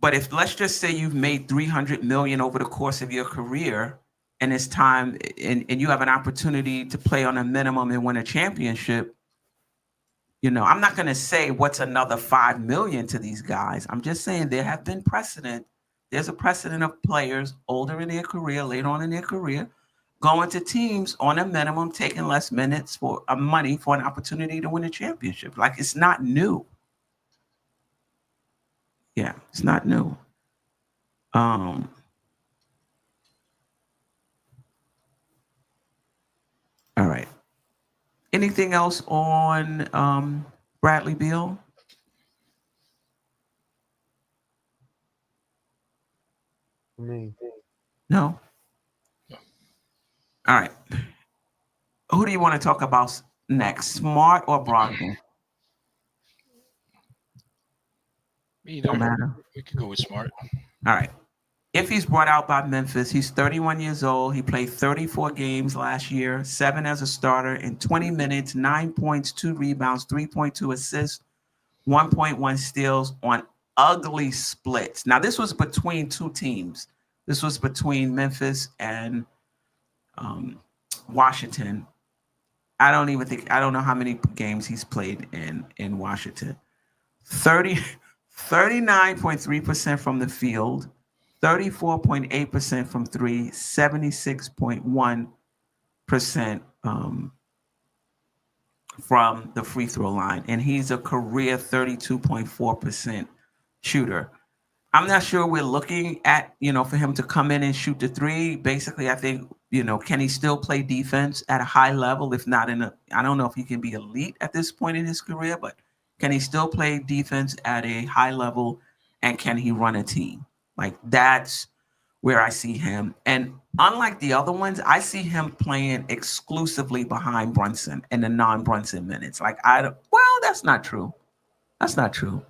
But if let's just say you've made 300 million over the course of your career, and it's time, and you have an opportunity to play on a minimum and win a championship, I'm not going to say what's another 5 million to these guys. I'm just saying there have been precedent. There's a precedent of players older in their career, later on in their career, going to teams on a minimum, taking less minutes for money for an opportunity to win a championship. Like, it's not new. Yeah, it's not new. All right. Anything else on Bradley Beal? Me. No. All right. Who do you want to talk about next, Smart or Brogdon? Either. No matter. We could go with Smart. All right. If he's brought out by Memphis, he's 31 years old. He played 34 games last year, 7 as a starter in 20 minutes, 9 points, 2 rebounds, 3.2 assists, 1.1 steals on ugly splits. Now, this was between two teams. This was between Memphis and Washington. I don't know how many games he's played in Washington. 39.3% from the field, 34.8% from three, 76.1% from the free throw line. And he's a career 32.4% shooter. I'm not sure we're looking at, for him to come in and shoot the three. Basically, I think, can he still play defense at a high level? If not I don't know if he can be elite at this point in his career, but can he still play defense at a high level? And can he run a team? Like, that's where I see him. And unlike the other ones, I see him playing exclusively behind Brunson in the non-Brunson minutes. Like, that's not true. That's not true.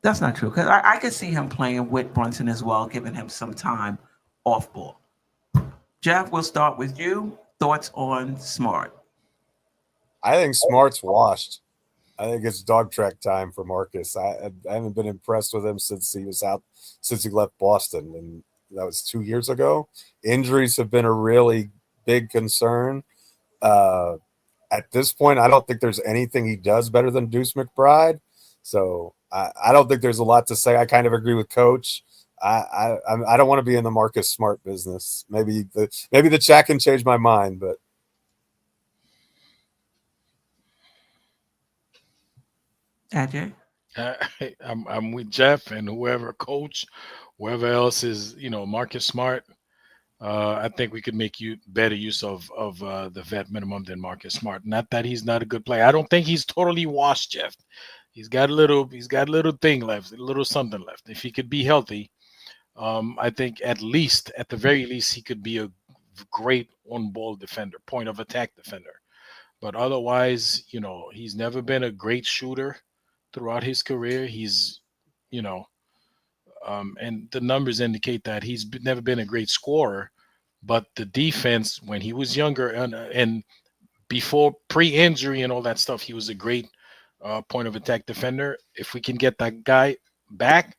That's not true, because I could see him playing with Brunson as well, giving him some time off ball. Geoff, we'll start with you. Thoughts on Smart? I think Smart's washed. I think it's dog track time for Marcus. I haven't been impressed with him since he left Boston, and that was 2 years ago. Injuries have been a really big concern. At this point, I don't think there's anything he does better than Deuce McBride. So I don't think there's a lot to say. I kind of agree with Coach. I don't want to be in the Marcus Smart business. Maybe the chat can change my mind, but Ajay? I'm with Geoff and whoever else is, Marcus Smart. I think we could make better use of the vet minimum than Marcus Smart. Not that he's not a good player. I don't think he's totally washed, Geoff. He's got a little thing left, a little something left. If he could be healthy, I think at the very least, he could be a great on-ball defender, point of attack defender. But otherwise, he's never been a great shooter throughout his career. He's, and the numbers indicate that he's never been a great scorer. But the defense, when he was younger and before pre-injury and all that stuff, he was a great point of attack defender. If we can get that guy back,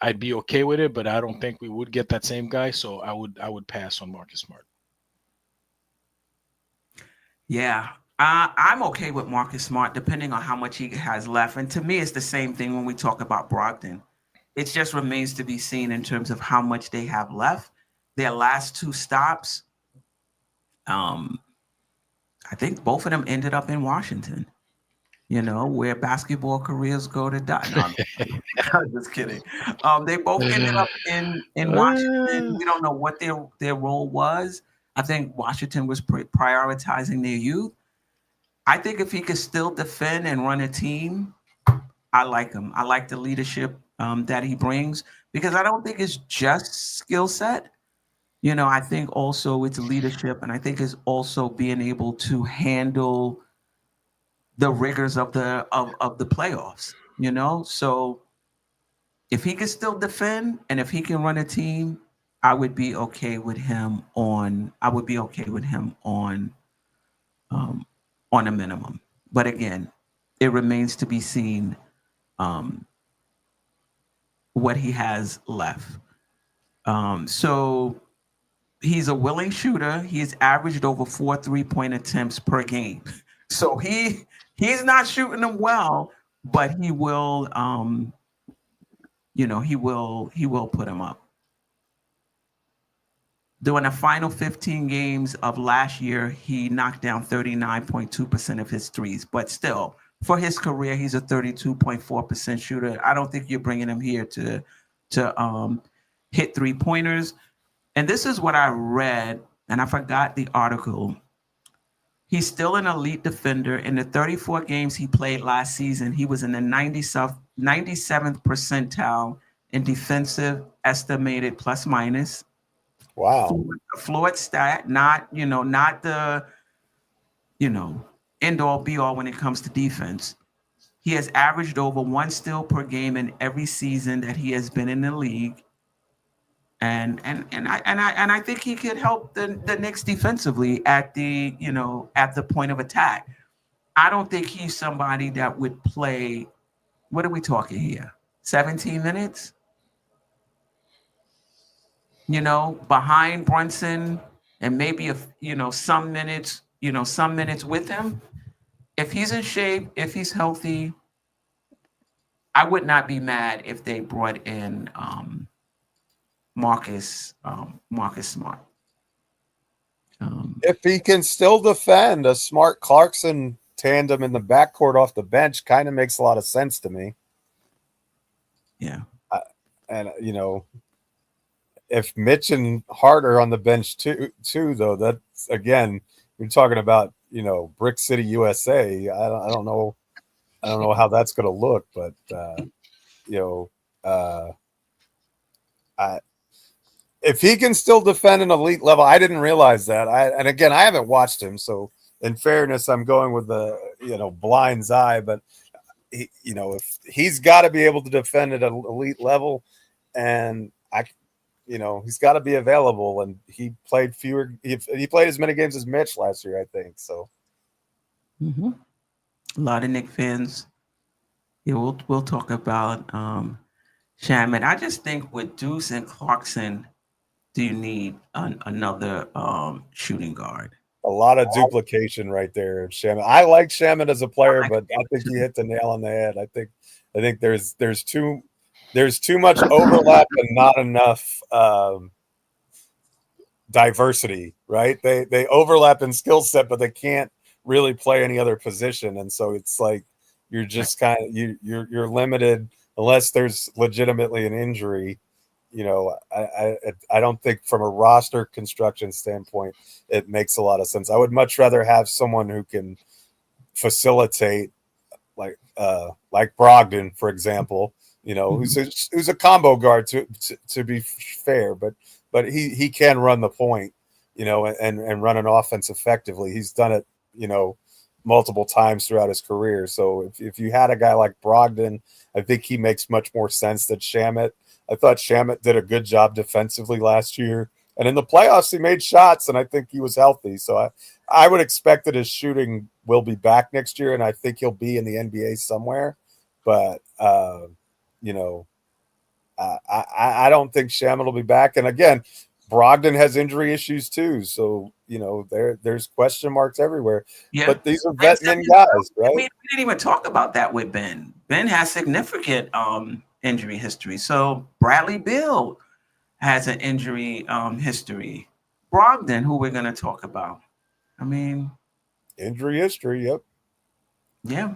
I'd be okay with it, but I don't think we would get that same guy. So I would pass on Marcus Smart. Yeah, I'm okay with Marcus Smart, depending on how much he has left. And to me, it's the same thing when we talk about Brogdon. It just remains to be seen in terms of how much they have left. Their last two stops, I think both of them ended up in Washington. Where basketball careers go to die. No, I'm just kidding. They both ended up in Washington. We don't know what their role was. I think Washington was prioritizing their youth. I think if he could still defend and run a team, I like him. I like the leadership that he brings, because I don't think it's just skill set. I think also it's leadership, and I think it's also being able to handle the rigors of the playoffs, So if he can still defend and if he can run a team, I would be okay with him on a minimum. But again, it remains to be seen what he has left. So he's a willing shooter. He's averaged over 4 3-point attempts per game. So he's not shooting them well, but he will he will put them up. During the final 15 games of last year, he knocked down 39.2% of his threes. But still, for his career, he's a 32.4% shooter. I don't think you're bringing him here to hit 3-pointers. And this is what I read, and I forgot the article. He's still an elite defender. In the 34 games he played last season, he was in the 97th percentile in defensive estimated plus minus. Wow. Floyd stat, not the, end all be all when it comes to defense. He has averaged over 1 steal per game in every season that he has been in the league. And I think he could help the Knicks defensively at the point of attack. I don't think he's somebody that would play. What are we talking here? 17 minutes? Behind Brunson, and maybe some minutes with him. If he's in shape, if he's healthy, I would not be mad if they brought in Marcus Smart. If he can still defend, a Smart Clarkson tandem in the backcourt off the bench kind of makes a lot of sense to me. Yeah. If Mitch and Hart are on the bench too, though, that's again, you're talking about, Brick City, USA. I don't know how that's going to look, but if he can still defend an elite level, I didn't realize that. And again, I haven't watched him, so in fairness, I'm going with the blind's eye. But if he's got to be able to defend at an elite level, and he's got to be available. And he played he played as many games as Mitch last year, I think. So, a lot of Knick fans. Yeah, we'll talk about Shaman. I just think with Deuce and Clarkson, do you need another shooting guard? A lot of duplication right there, Shaman. I like Shaman as a player, but I think he hit the nail on the head. I think there's too much overlap and not enough diversity, right? They overlap in skill set, but they can't really play any other position, and so it's like you're just kind of you're limited unless there's legitimately an injury. I don't think from a roster construction standpoint it makes a lot of sense. I would much rather have someone who can facilitate, like Brogdon, for example. Who's a combo guard to be fair, but he can run the point, and run an offense effectively. He's done it, multiple times throughout his career. So if you had a guy like Brogdon, I think he makes much more sense than Shamet. I thought Shamet did a good job defensively last year, and in the playoffs he made shots, and I think he was healthy. So I would expect that his shooting will be back next year, and I think he'll be in the NBA somewhere. But I don't think Shamet will be back. And again, Brogdon has injury issues too, so there's question marks everywhere. Yeah. But these are veteran guys, right? We didn't even talk about that with Ben. Ben has significant injury history. So Bradley Beal has an injury history. Brogdon, who we're going to talk about. I mean, injury history. Yep. Yeah.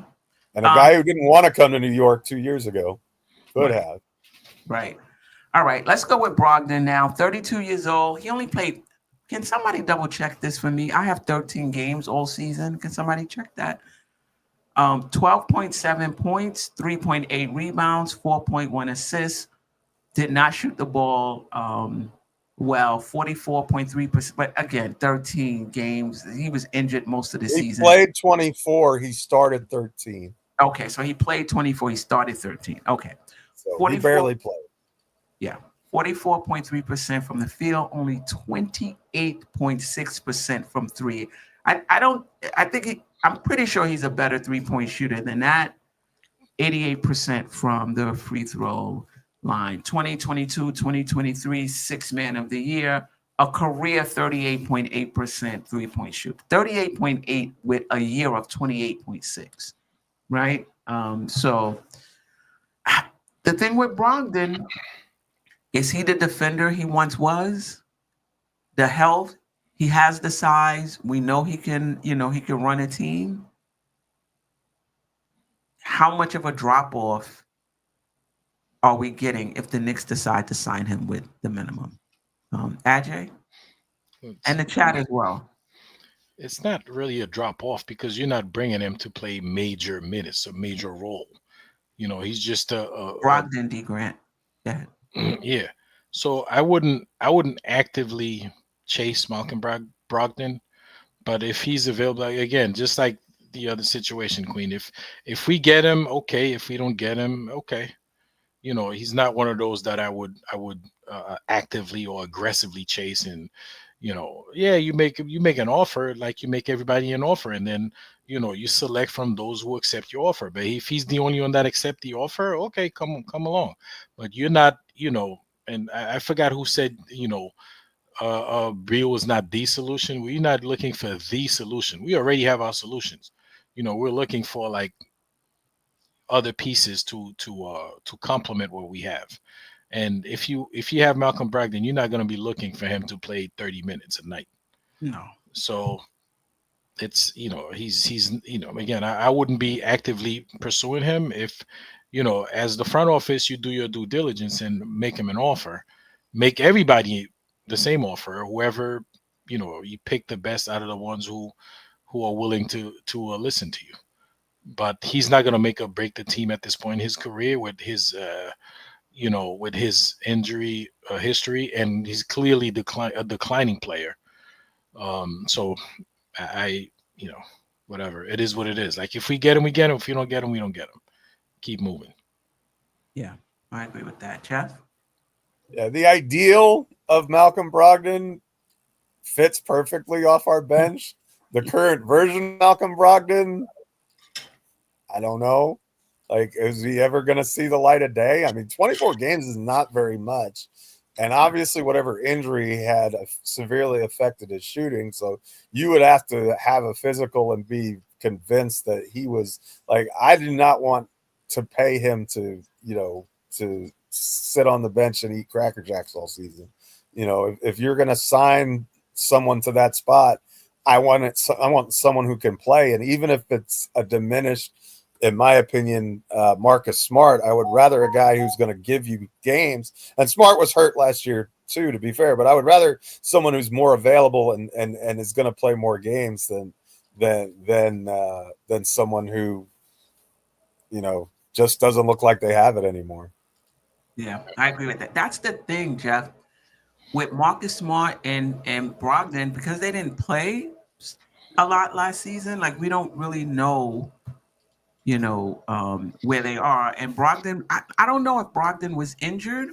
And a guy who didn't want to come to New York 2 years ago could have. Right. All right. Let's go with Brogdon now. 32 years old. He only played. Can somebody double check this for me? I have 13 games all season. Can somebody check that? 12.7 points, 3.8 rebounds, 4.1 assists. Did not shoot the ball well, 44.3%. But again, 13 games. He was injured most of the season. He played 24. He started 13. Okay, so he played 24. He started 13. Okay. So he barely played. Yeah. 44.3% from the field, only 28.6% from three. I'm pretty sure he's a better 3-point shooter than that. 88% from the free throw line. 2022, 2023, sixth man of the year. A career 38.8% 3-point shoot. 38.8 with a year of 28.6. Right? So the thing with Brogdon, is he the defender he once was? The health, he has the size. We know he can run a team. How much of a drop off are we getting if the Knicks decide to sign him with the minimum? Ajay? And the chat as well. It's not really a drop off because you're not bringing him to play major minutes, a major role. He's just a Brogdon, D. Grant. Yeah. Yeah. So I wouldn't actively chase Malcolm Brogdon, but if he's available, again, just like the other situation, Queen, if we get him, okay. If we don't get him, okay. He's not one of those that I would actively or aggressively chase. And yeah, you make an offer like you make everybody an offer, and then you select from those who accept your offer. But if he's the only one that accept the offer, okay, come along. But you're not, and I forgot who said, Beal was not the solution. We're not looking for the solution. We already have our solutions. We're looking for like other pieces to complement what we have. And if you have Malcolm Brogdon, you're not going to be looking for him to play 30 minutes a night. No. So it's he's again, I wouldn't be actively pursuing him. If as the front office, you do your due diligence and make him an offer, make everybody the same offer. Whoever you pick the best out of the ones who are willing to listen to you. But he's not going to make or break the team at this point in his career with his with his injury history, and he's clearly a declining player. So I whatever, it is what it is. Like if we get him, we get him. If we don't get him, we don't get him. Keep moving. Yeah, I agree with that, Geoff. Yeah, the ideal of Malcolm Brogdon fits perfectly off our bench. The current version of Malcolm Brogdon, I don't know. Like, is he ever going to see the light of day? I mean, 24 games is not very much. And obviously, whatever injury he had severely affected his shooting. So you would have to have a physical and be convinced that he was like, I do not want to pay him to sit on the bench and eat Cracker Jacks all season. If you're going to sign someone to that spot, I want someone who can play. And even if it's a diminished, in my opinion, Marcus Smart, I would rather a guy who's going to give you games. And Smart was hurt last year too, to be fair. But I would rather someone who's more available and is going to play more games than someone who, just doesn't look like they have it anymore. Yeah, I agree with that. That's the thing, Geoff. With Marcus Smart and Brogdon, because they didn't play a lot last season, like we don't really know where they are. And Brogdon, I don't know if Brogdon was injured,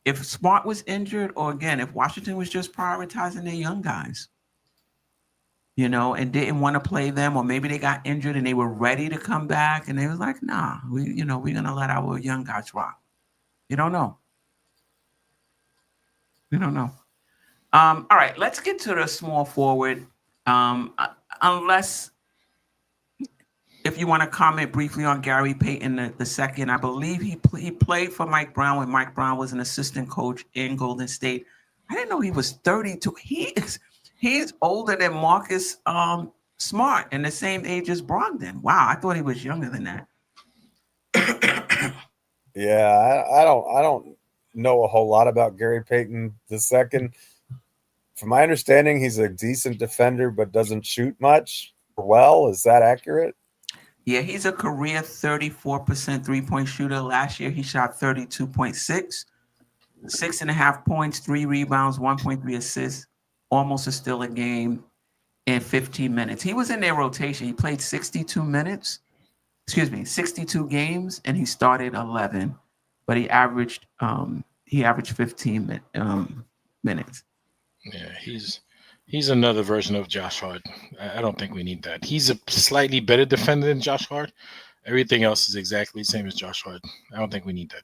if Smart was injured, or again, if Washington was just prioritizing their young guys, and didn't want to play them, or maybe they got injured and they were ready to come back and they was like, nah, we're going to let our young guys rock. You don't know. We don't know. All right, let's get to the small forward. Unless if you want to comment briefly on Gary Payton the second, I believe he played for Mike Brown when Mike Brown was an assistant coach in Golden State. I didn't know he was 32. He's older than Marcus Smart and the same age as Brogdon. Wow, I thought he was younger than that. Yeah, I don't know a whole lot about Gary Payton II. From my understanding, he's a decent defender but doesn't shoot much. Well, is that accurate? Yeah, he's a career 34% 3-point shooter. Last year, he shot 32.6, 6.5 points, 3 rebounds, 1.3 assists, almost a steal a game in 15 minutes. He was in their rotation. He played 62 games, and he started 11, but he averaged 15 minutes. Yeah, He's another version of Josh Hart. I don't think we need that. He's a slightly better defender than Josh Hart. Everything else is exactly the same as Josh Hart. I don't think we need that.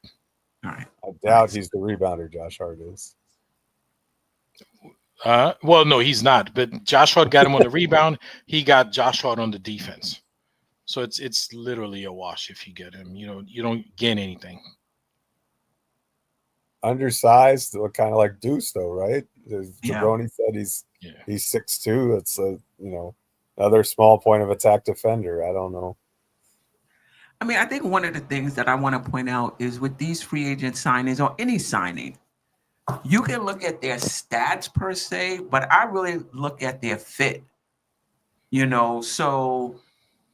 All right. I doubt he's the rebounder Josh Hart is. Well, no, he's not. But Josh Hart got him on the rebound. He got Josh Hart on the defense. So it's literally a wash if you get him. You don't gain anything. Undersized, kind of like Deuce, though, right? As Yeah. Jabroni said, he's 6'2". It's another small point of attack defender. I don't know. I mean, I think one of the things that I want to point out is with these free agent signings or any signing, you can look at their stats per se, but I really look at their fit. So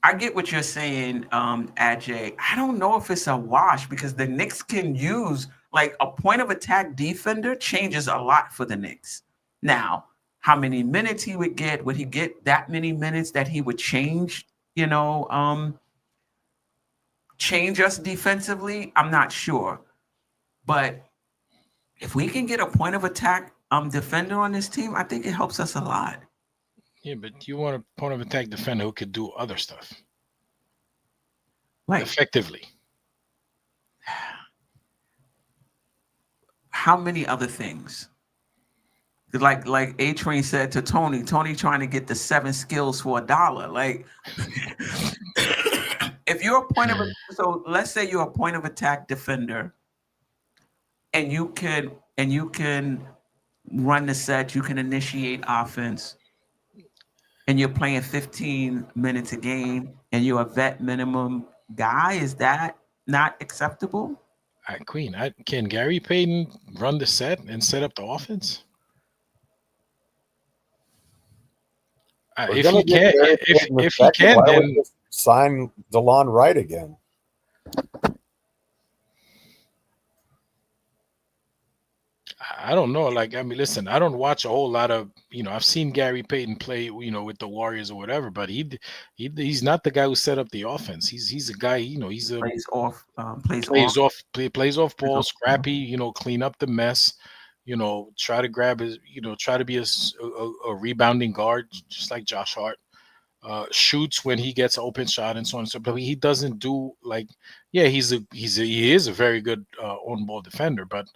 I get what you're saying, Ajay. I don't know if it's a wash because the Knicks can use like a point of attack defender changes a lot for the Knicks. Now, how many minutes he would get? Would he get that many minutes that he would change? Change us defensively? I'm not sure, but if we can get a point of attack defender on this team, I think it helps us a lot. Yeah, but you want a point of attack defender who could do other stuff. Right. Effectively. How many other things? Like A-Train said to Tony trying to get the 7 skills for $1. Like if you're so let's say you're a point of attack defender and you can run the set, you can initiate offense, and you're playing 15 minutes a game and you're a vet minimum guy, is that not acceptable? Queen, can Gary Payton run the set and set up the offense? If he can, why then don't we just sign DeLon Wright again? I don't know. Like, I mean, listen, I don't watch a whole lot of, I've seen Gary Payton play, with the Warriors or whatever, but he's not the guy who set up the offense. He's a guy, he's a Plays off ball, scrappy, clean up the mess, try to grab his, try to be a rebounding guard, just like Josh Hart. Shoots when he gets an open shot and so on and so forth. But he doesn't do he is a very good on ball defender, but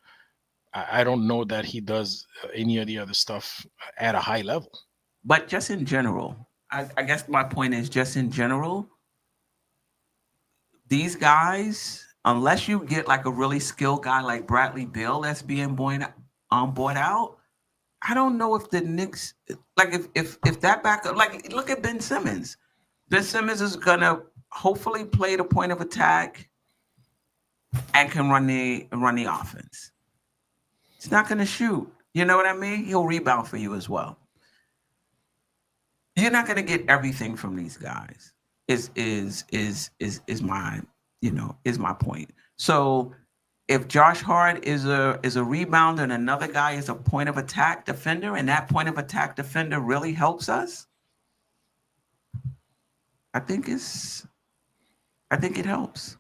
I don't know that he does any of the other stuff at a high level. But just in general, I guess my point is just in general, these guys, unless you get like a really skilled guy like Bradley Beal that's being bought out, I don't know if the Knicks, like if that backup, like look at Ben Simmons. Ben Simmons is gonna hopefully play the point of attack and can run the offense. He's not going to shoot. You know what I mean? He'll rebound for you as well. You're not going to get everything from these guys. Is my point. So if Josh Hart is a rebounder and another guy is a point of attack defender, and that point of attack defender really helps us, I think it helps.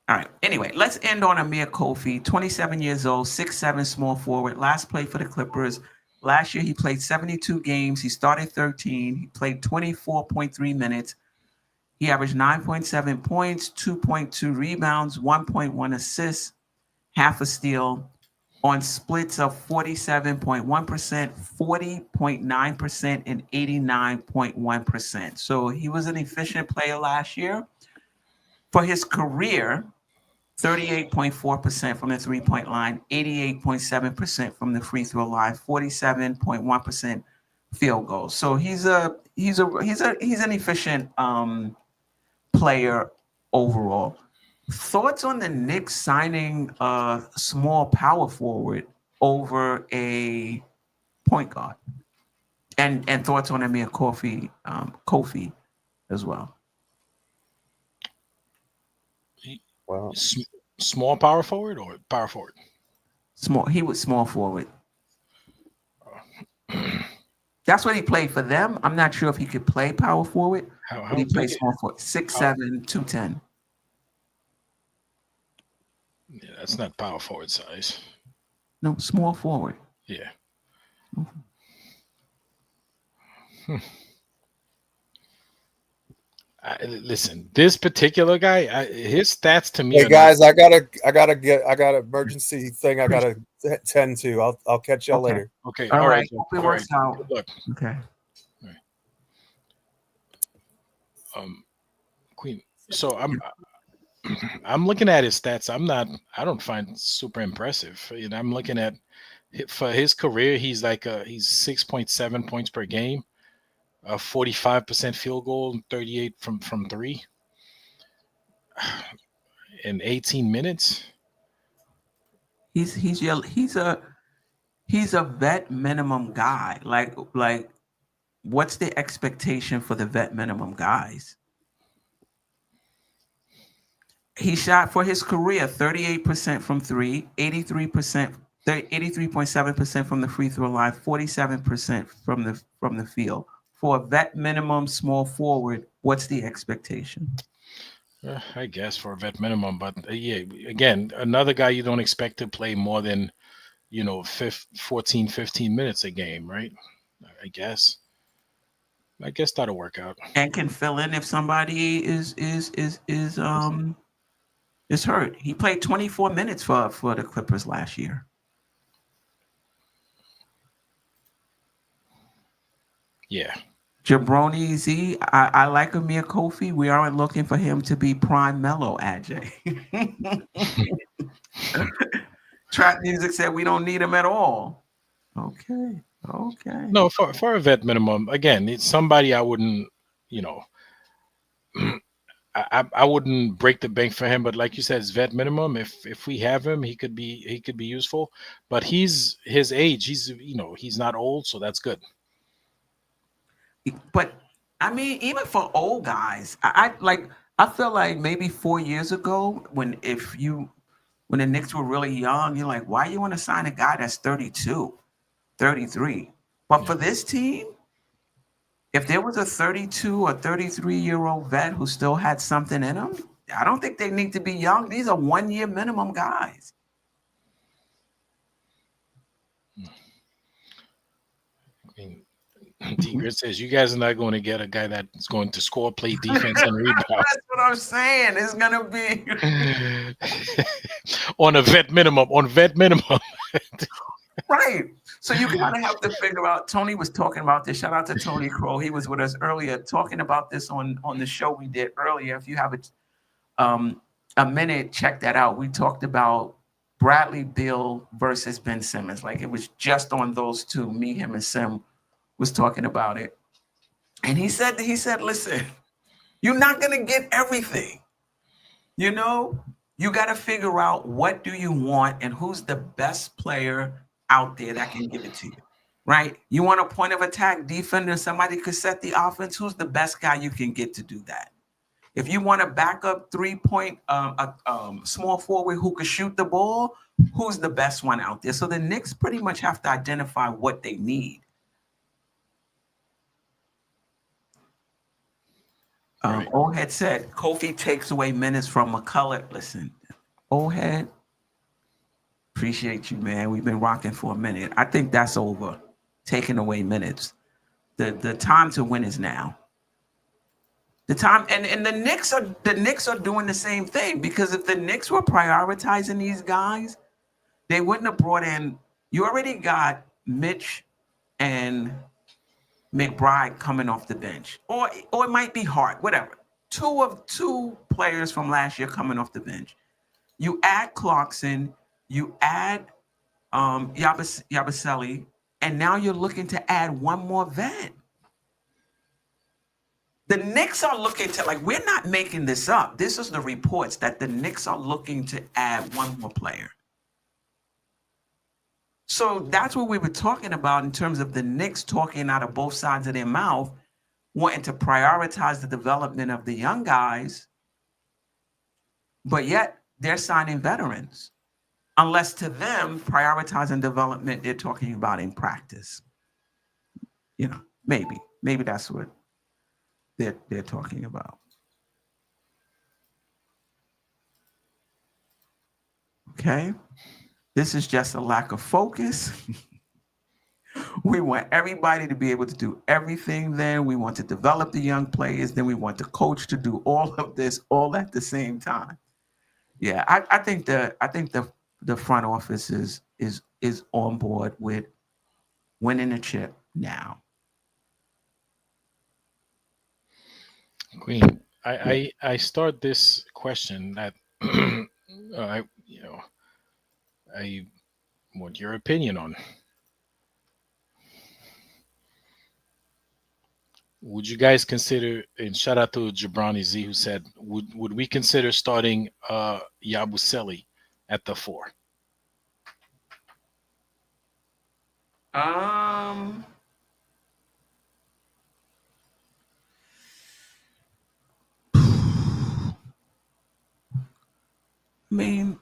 All right. Anyway, let's end on Amir Coffey, 27 years old, 6'7", small forward. Last played for the Clippers. Last year, he played 72 games. He started 13. He played 24.3 minutes. He averaged 9.7 points, 2.2 rebounds, 1.1 assists, half a steal on splits of 47.1%, 40.9%, and 89.1%. So he was an efficient player last year. For his career, 38.4% from the three-point line, 88.7% from the free throw line, 47.1% field goals. So he's an efficient player overall. Thoughts on the Knicks signing a small power forward over a point guard, and thoughts on Amir Coffey as well. Well, small power forward or power forward? Small. He was small forward. That's what he played for them. I'm not sure if he could play power forward. How he plays small forward. 6'7", 210. Yeah, that's not power forward size. No, small forward. Yeah. Listen, this particular guy, his stats to me. Hey guys, I got an emergency thing I gotta tend to. I'll catch y'all later. Okay. All right. Jeff. Hope it All works right. out. Good luck. Okay. Queen. So I'm looking at his stats. I don't find super impressive. You know, I'm looking at for his career, he's 6.7 points per game, 45% field goal, 38 from three, in 18 minutes. He's a vet minimum guy. Like what's the expectation for the vet minimum guys? He shot for his career 38% from three, 83.7% from the free throw line, 47% from the field. For a vet minimum small forward, what's the expectation? I guess for a vet minimum, but yeah, again, another guy you don't expect to play more than 14, 15 minutes a game, right? I guess that'll work out. And can fill in if somebody is hurt. He played 24 minutes for the Clippers last year. Yeah. Jabroni Z, I like Amir Coffey. We aren't looking for him to be prime mellow, Ajay. Trap Music said we don't need him at all. Okay. No, for a vet minimum, again, it's somebody I wouldn't, I wouldn't break the bank for him, but like you said, it's vet minimum. If we have him, he could be useful. But he's his age. He's not old, so that's good. But I mean, even for old guys, I feel like maybe 4 years ago when the Knicks were really young, you're like, why you want to sign a guy that's 32, 33? But for this team, if there was a 32 or 33-year-old vet who still had something in him, I don't think they need to be young. These are 1 year minimum guys. D-Grid says you guys are not going to get a guy that's going to score, play defense, and rebound. That's what I'm saying. It's gonna be on vet minimum. Right. So you kind of have to figure out. Tony was talking about this. Shout out to Tony Crow. He was with us earlier talking about this on the show we did earlier. If you have a minute, check that out. We talked about Bradley Beal versus Ben Simmons. Like it was just on those two. Me, him, and Sim was talking about it. And he said, listen, you're not going to get everything. You got to figure out what do you want and who's the best player out there that can give it to you, right? You want a point of attack defender, somebody could set the offense. Who's the best guy you can get to do that? If you want a backup 3-point small forward who could shoot the ball, who's the best one out there? So the Knicks pretty much have to identify what they need. Right. Old Head said, Kofi takes away minutes from McCullough. Listen, Old Head, appreciate you, man. We've been rocking for a minute. I think that's over. Taking away minutes. The time to win is now. The time and the Knicks are doing the same thing, because if the Knicks were prioritizing these guys, they wouldn't have brought in. You already got Mitch and McBride coming off the bench, or it might be Hart, whatever. Two players from last year coming off the bench. You add Clarkson, you add Yabusele, and now you're looking to add one more vet. The Knicks are looking to, like, we're not making this up. This is the reports that the Knicks are looking to add one more player. So that's what we were talking about in terms of the Knicks talking out of both sides of their mouth, wanting to prioritize the development of the young guys, but yet they're signing veterans. Unless to them, prioritizing development, they're talking about in practice. Maybe that's what they're talking about. Okay. This is just a lack of focus. We want everybody to be able to do everything. Then we want to develop the young players. Then we want the coach to do all of this all at the same time. Yeah, I think the front office is on board with winning the chip now. Queen, I start this question that I want your opinion on. Would you guys consider, and shout out to Jabrani Z who said, would we consider starting Yabusele at the 4? I mean,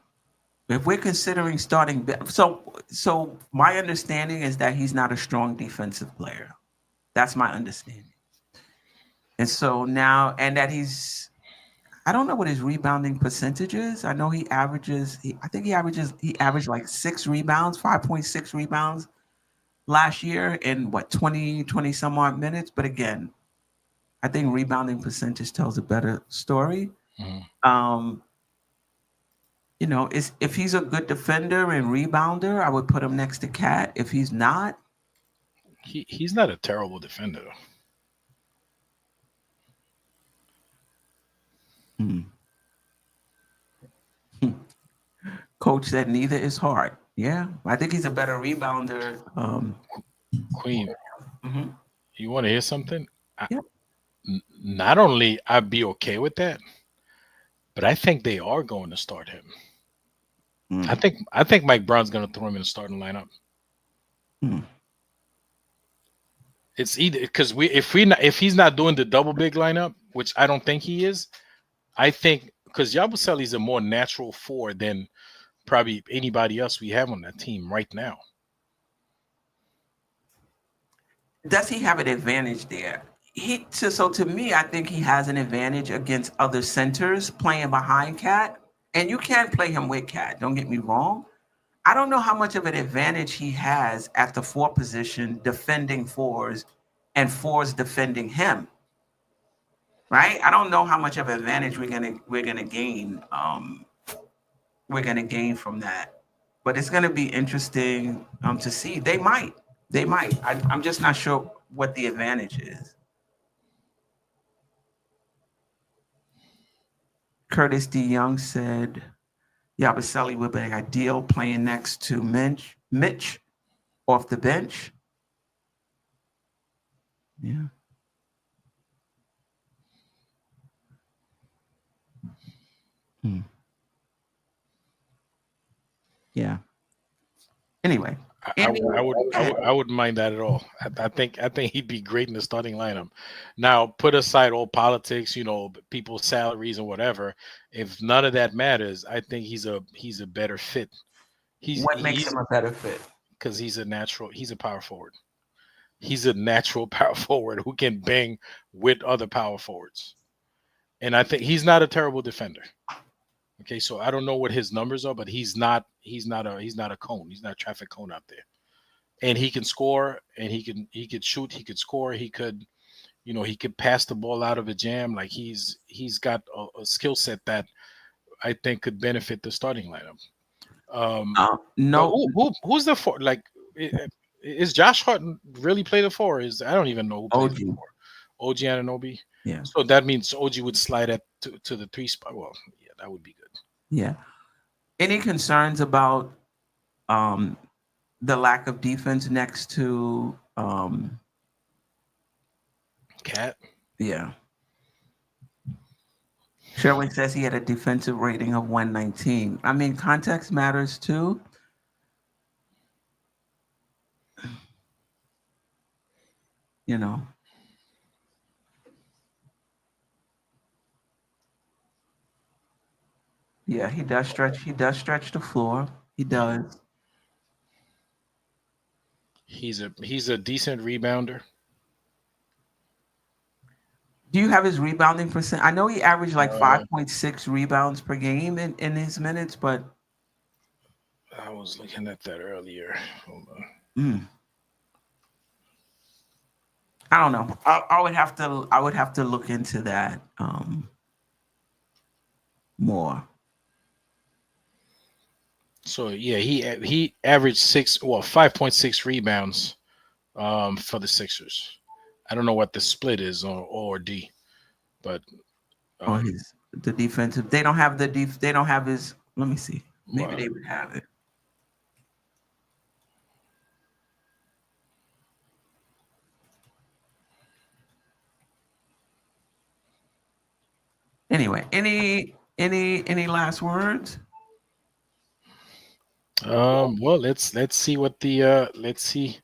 if we're considering starting, so my understanding is that he's not a strong defensive player. That's my understanding. And so now, and that I don't know what his rebounding percentage is. I know he averaged like 6 rebounds, 5.6 rebounds last year in 20 some odd minutes. But again, I think rebounding percentage tells a better story. Mm-hmm. If he's a good defender and rebounder, I would put him next to Cat. If he's not, he's not a terrible defender. Coach said neither is hard. Yeah, I think he's a better rebounder. Queen, Mm-hmm. You want to hear something? Yeah. Not only I'd be okay with that, but I think they are going to start him. I think Mike Brown's going to throw him in the starting lineup. It's either because if he's not doing the double big lineup, which I don't think he is, I think because Yabusele's a more natural 4 than probably anybody else we have on that team right now. Does he have an advantage there? So to me, I think he has an advantage against other centers playing behind Cat. And you can play him with Cat, don't get me wrong. I don't know how much of an advantage he has at the 4 position defending 4s and 4s defending him. Right? I don't know how much of an advantage we're gonna gain. We're gonna gain from that. But it's gonna be interesting to see. They might. I'm just not sure what the advantage is. Curtis D. Young said Yabusele would be ideal playing next to Mitch off the bench. Yeah. Yeah. Anyway, I wouldn't mind that at all. I think he'd be great in the starting lineup. Now, put aside all politics, people's salaries and whatever. If none of that matters, I think he's a better fit. What makes him a better fit? Because he's a power forward. He's a natural power forward who can bang with other power forwards. And I think he's not a terrible defender. Okay, so I don't know what his numbers are, but he's not a cone. He's not a traffic cone out there. And he can score, and he could shoot, he could score, he could pass the ball out of a jam. Like he's got a skill set that I think could benefit the starting lineup. No, who's the 4? Like, is Josh Hart really play the 4? I don't even know who plays the 4. OG Anunoby. Yeah. So that means OG would slide to the 3 spot. Well, yeah, that would be good. Yeah. Any concerns about the lack of defense next to Cat? Yeah. Sherwin says he had a defensive rating of 119. I mean, context matters too. Yeah, he does stretch the floor. He does. He's a decent rebounder. Do you have his rebounding percent? I know he averaged like 5.6 rebounds per game in his minutes, but I was looking at that earlier. Hold on. I don't know. I would have to look into that more. So yeah, he averaged 5.6 rebounds for the Sixers. I don't know what the split is or D, but the defensive. They don't have they don't have his. Let me see. Maybe they would have it. Anyway, any last words? Well, let's see what the let's see.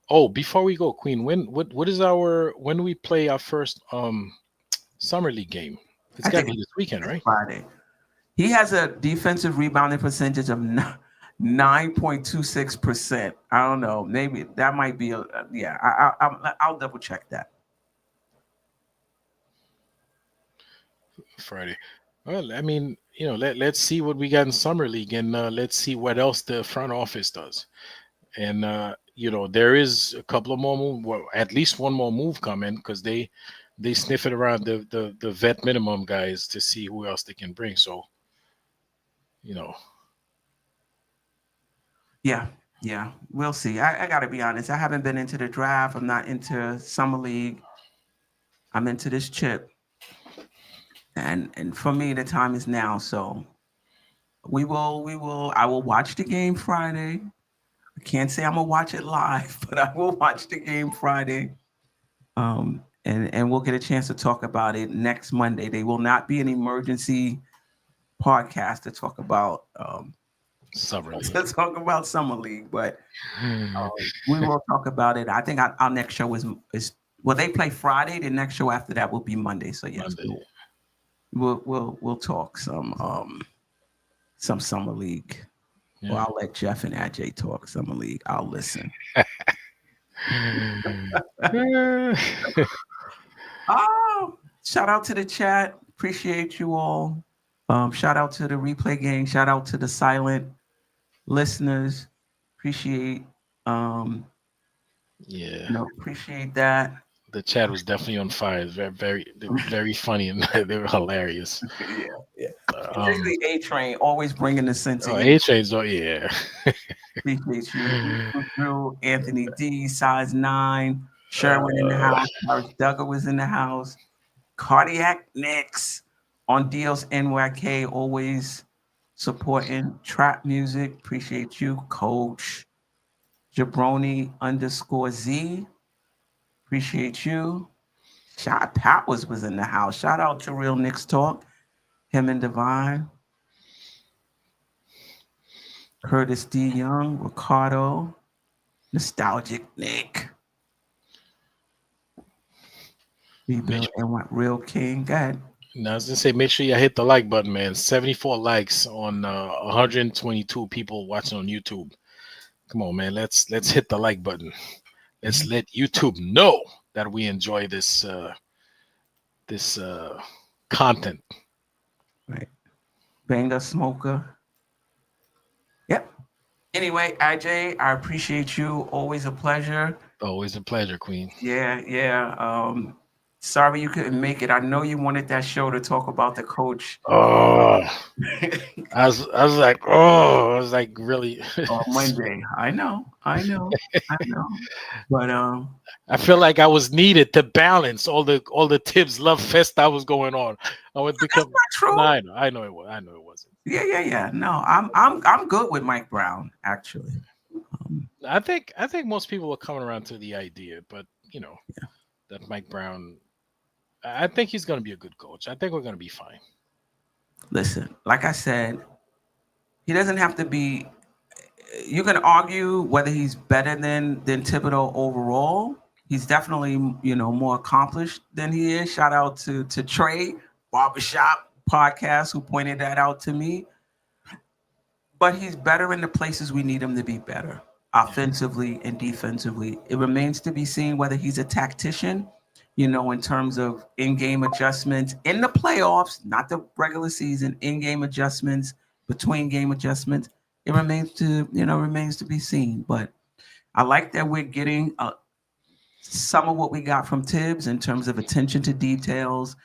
Oh, before we go, Queen, what is when do we play our first summer league game? It's got to be this weekend, right? Friday. He has a defensive rebounding percentage of 9.26%. I don't know. Maybe that might be I'll double check that. Friday. Well, I mean, let's see what we got in summer league, and let's see what else the front office does. And there is a couple of more at least one more move coming, because they sniff it around the vet minimum guys to see who else they can bring. So, Yeah, we'll see. I got to be honest. I haven't been into the draft. I'm not into summer league. I'm into this chip. And for me, the time is now. So I will watch the game Friday. I can't say I'm gonna watch it live, but I will watch the game Friday. And we'll get a chance to talk about it next Monday. There will not be an emergency podcast to talk about summer league. Let's talk about summer league, but we will talk about it. I think our next show is they play Friday. The next show after that will be Monday. So yes, we'll talk some summer league. Yeah. Well, I'll let Geoff and Ajay talk summer league. I'll listen. Shout out to the chat. Appreciate you all. Shout out to the replay gang. Shout out to the silent listeners. Appreciate appreciate that. The chat was definitely on fire. It's very, very funny, and they were hilarious. Yeah. Particularly A-Train, always bringing the sense. A-Train's, yeah. Appreciate you. Drew, Anthony D, size 9, Sherwin in the house. Duggar was in the house. Cardiac Knicks on Deals NYK, always supporting trap music. Appreciate you, Coach. Jabroni _Z. Appreciate you. Shot Powers was in the house. Shout out to Real Knicks Talk. Him and Divine. Curtis D. Young, Ricardo, Nostalgic Nick. Rebuild and what Real King. Go ahead. Now, I was gonna say, make sure you hit the like button, man. 74 likes on 122 people watching on YouTube. Come on, man. Let's hit the like button. Let's let YouTube know that we enjoy this content. Right. Banger Smoker. Yep. Anyway, Ajay, I appreciate you. Always a pleasure. Always a pleasure, Queen. Yeah. Sorry you couldn't make it. I know you wanted that show to talk about the coach. Oh, I was like, really? On Monday. I know. But I feel like I was needed to balance all the Tibbs love fest that was going on. I would become. That's not true. No, I know it was. I know it wasn't. Yeah. No, I'm good with Mike Brown, actually. I think most people are coming around to the idea, but that Mike Brown. I think he's going to be a good coach. I think we're going to be fine. Listen, like I said, he doesn't have to be. You can argue whether he's better than Thibodeau overall. He's definitely more accomplished than he is. Shout out to Trey Barbershop Podcast who pointed that out to me. But he's better in the places we need him to be better, offensively and defensively. It remains to be seen whether he's a tactician. In terms of in-game adjustments in the playoffs, not the regular season, in-game adjustments, between game adjustments, it remains to be seen. But I like that we're getting some of what we got from Tibbs in terms of attention to details,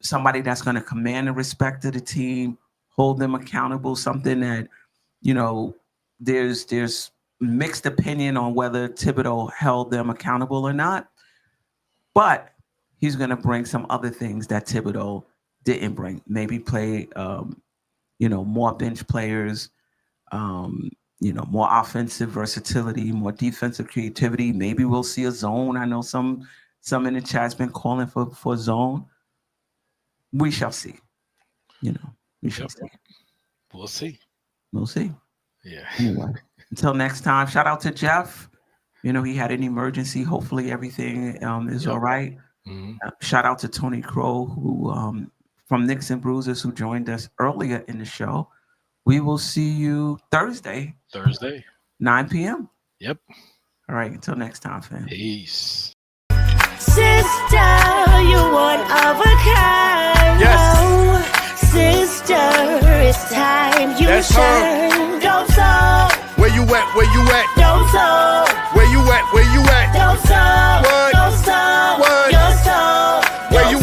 somebody that's going to command the respect of the team, hold them accountable, something that, you know, there's mixed opinion on whether Thibodeau held them accountable or not, but he's going to bring some other things that Thibodeau didn't bring. Maybe play, more bench players, more offensive versatility, more defensive creativity. Maybe we'll see a zone. I know some in the chat's been calling for zone. We shall see. We shall see. We'll see. We'll see. Yeah. Anyway, until next time, shout out to Geoff. He had an emergency. Hopefully everything is all right. Mm-hmm. Shout out to Tony Crow, who from Knicks and Bruisers, who joined us earlier in the show. We will see you Thursday, 9 p.m. Yep. All right. Until next time, fam. Peace. Sister, you one of a kind. Yes. Sister, it's time you That's shine. Dope Soul. Where you at? Where you at? Dope Soul. Where you at? Where you at? Dope Soul. What? Dope Soul. What? Your soul. Where you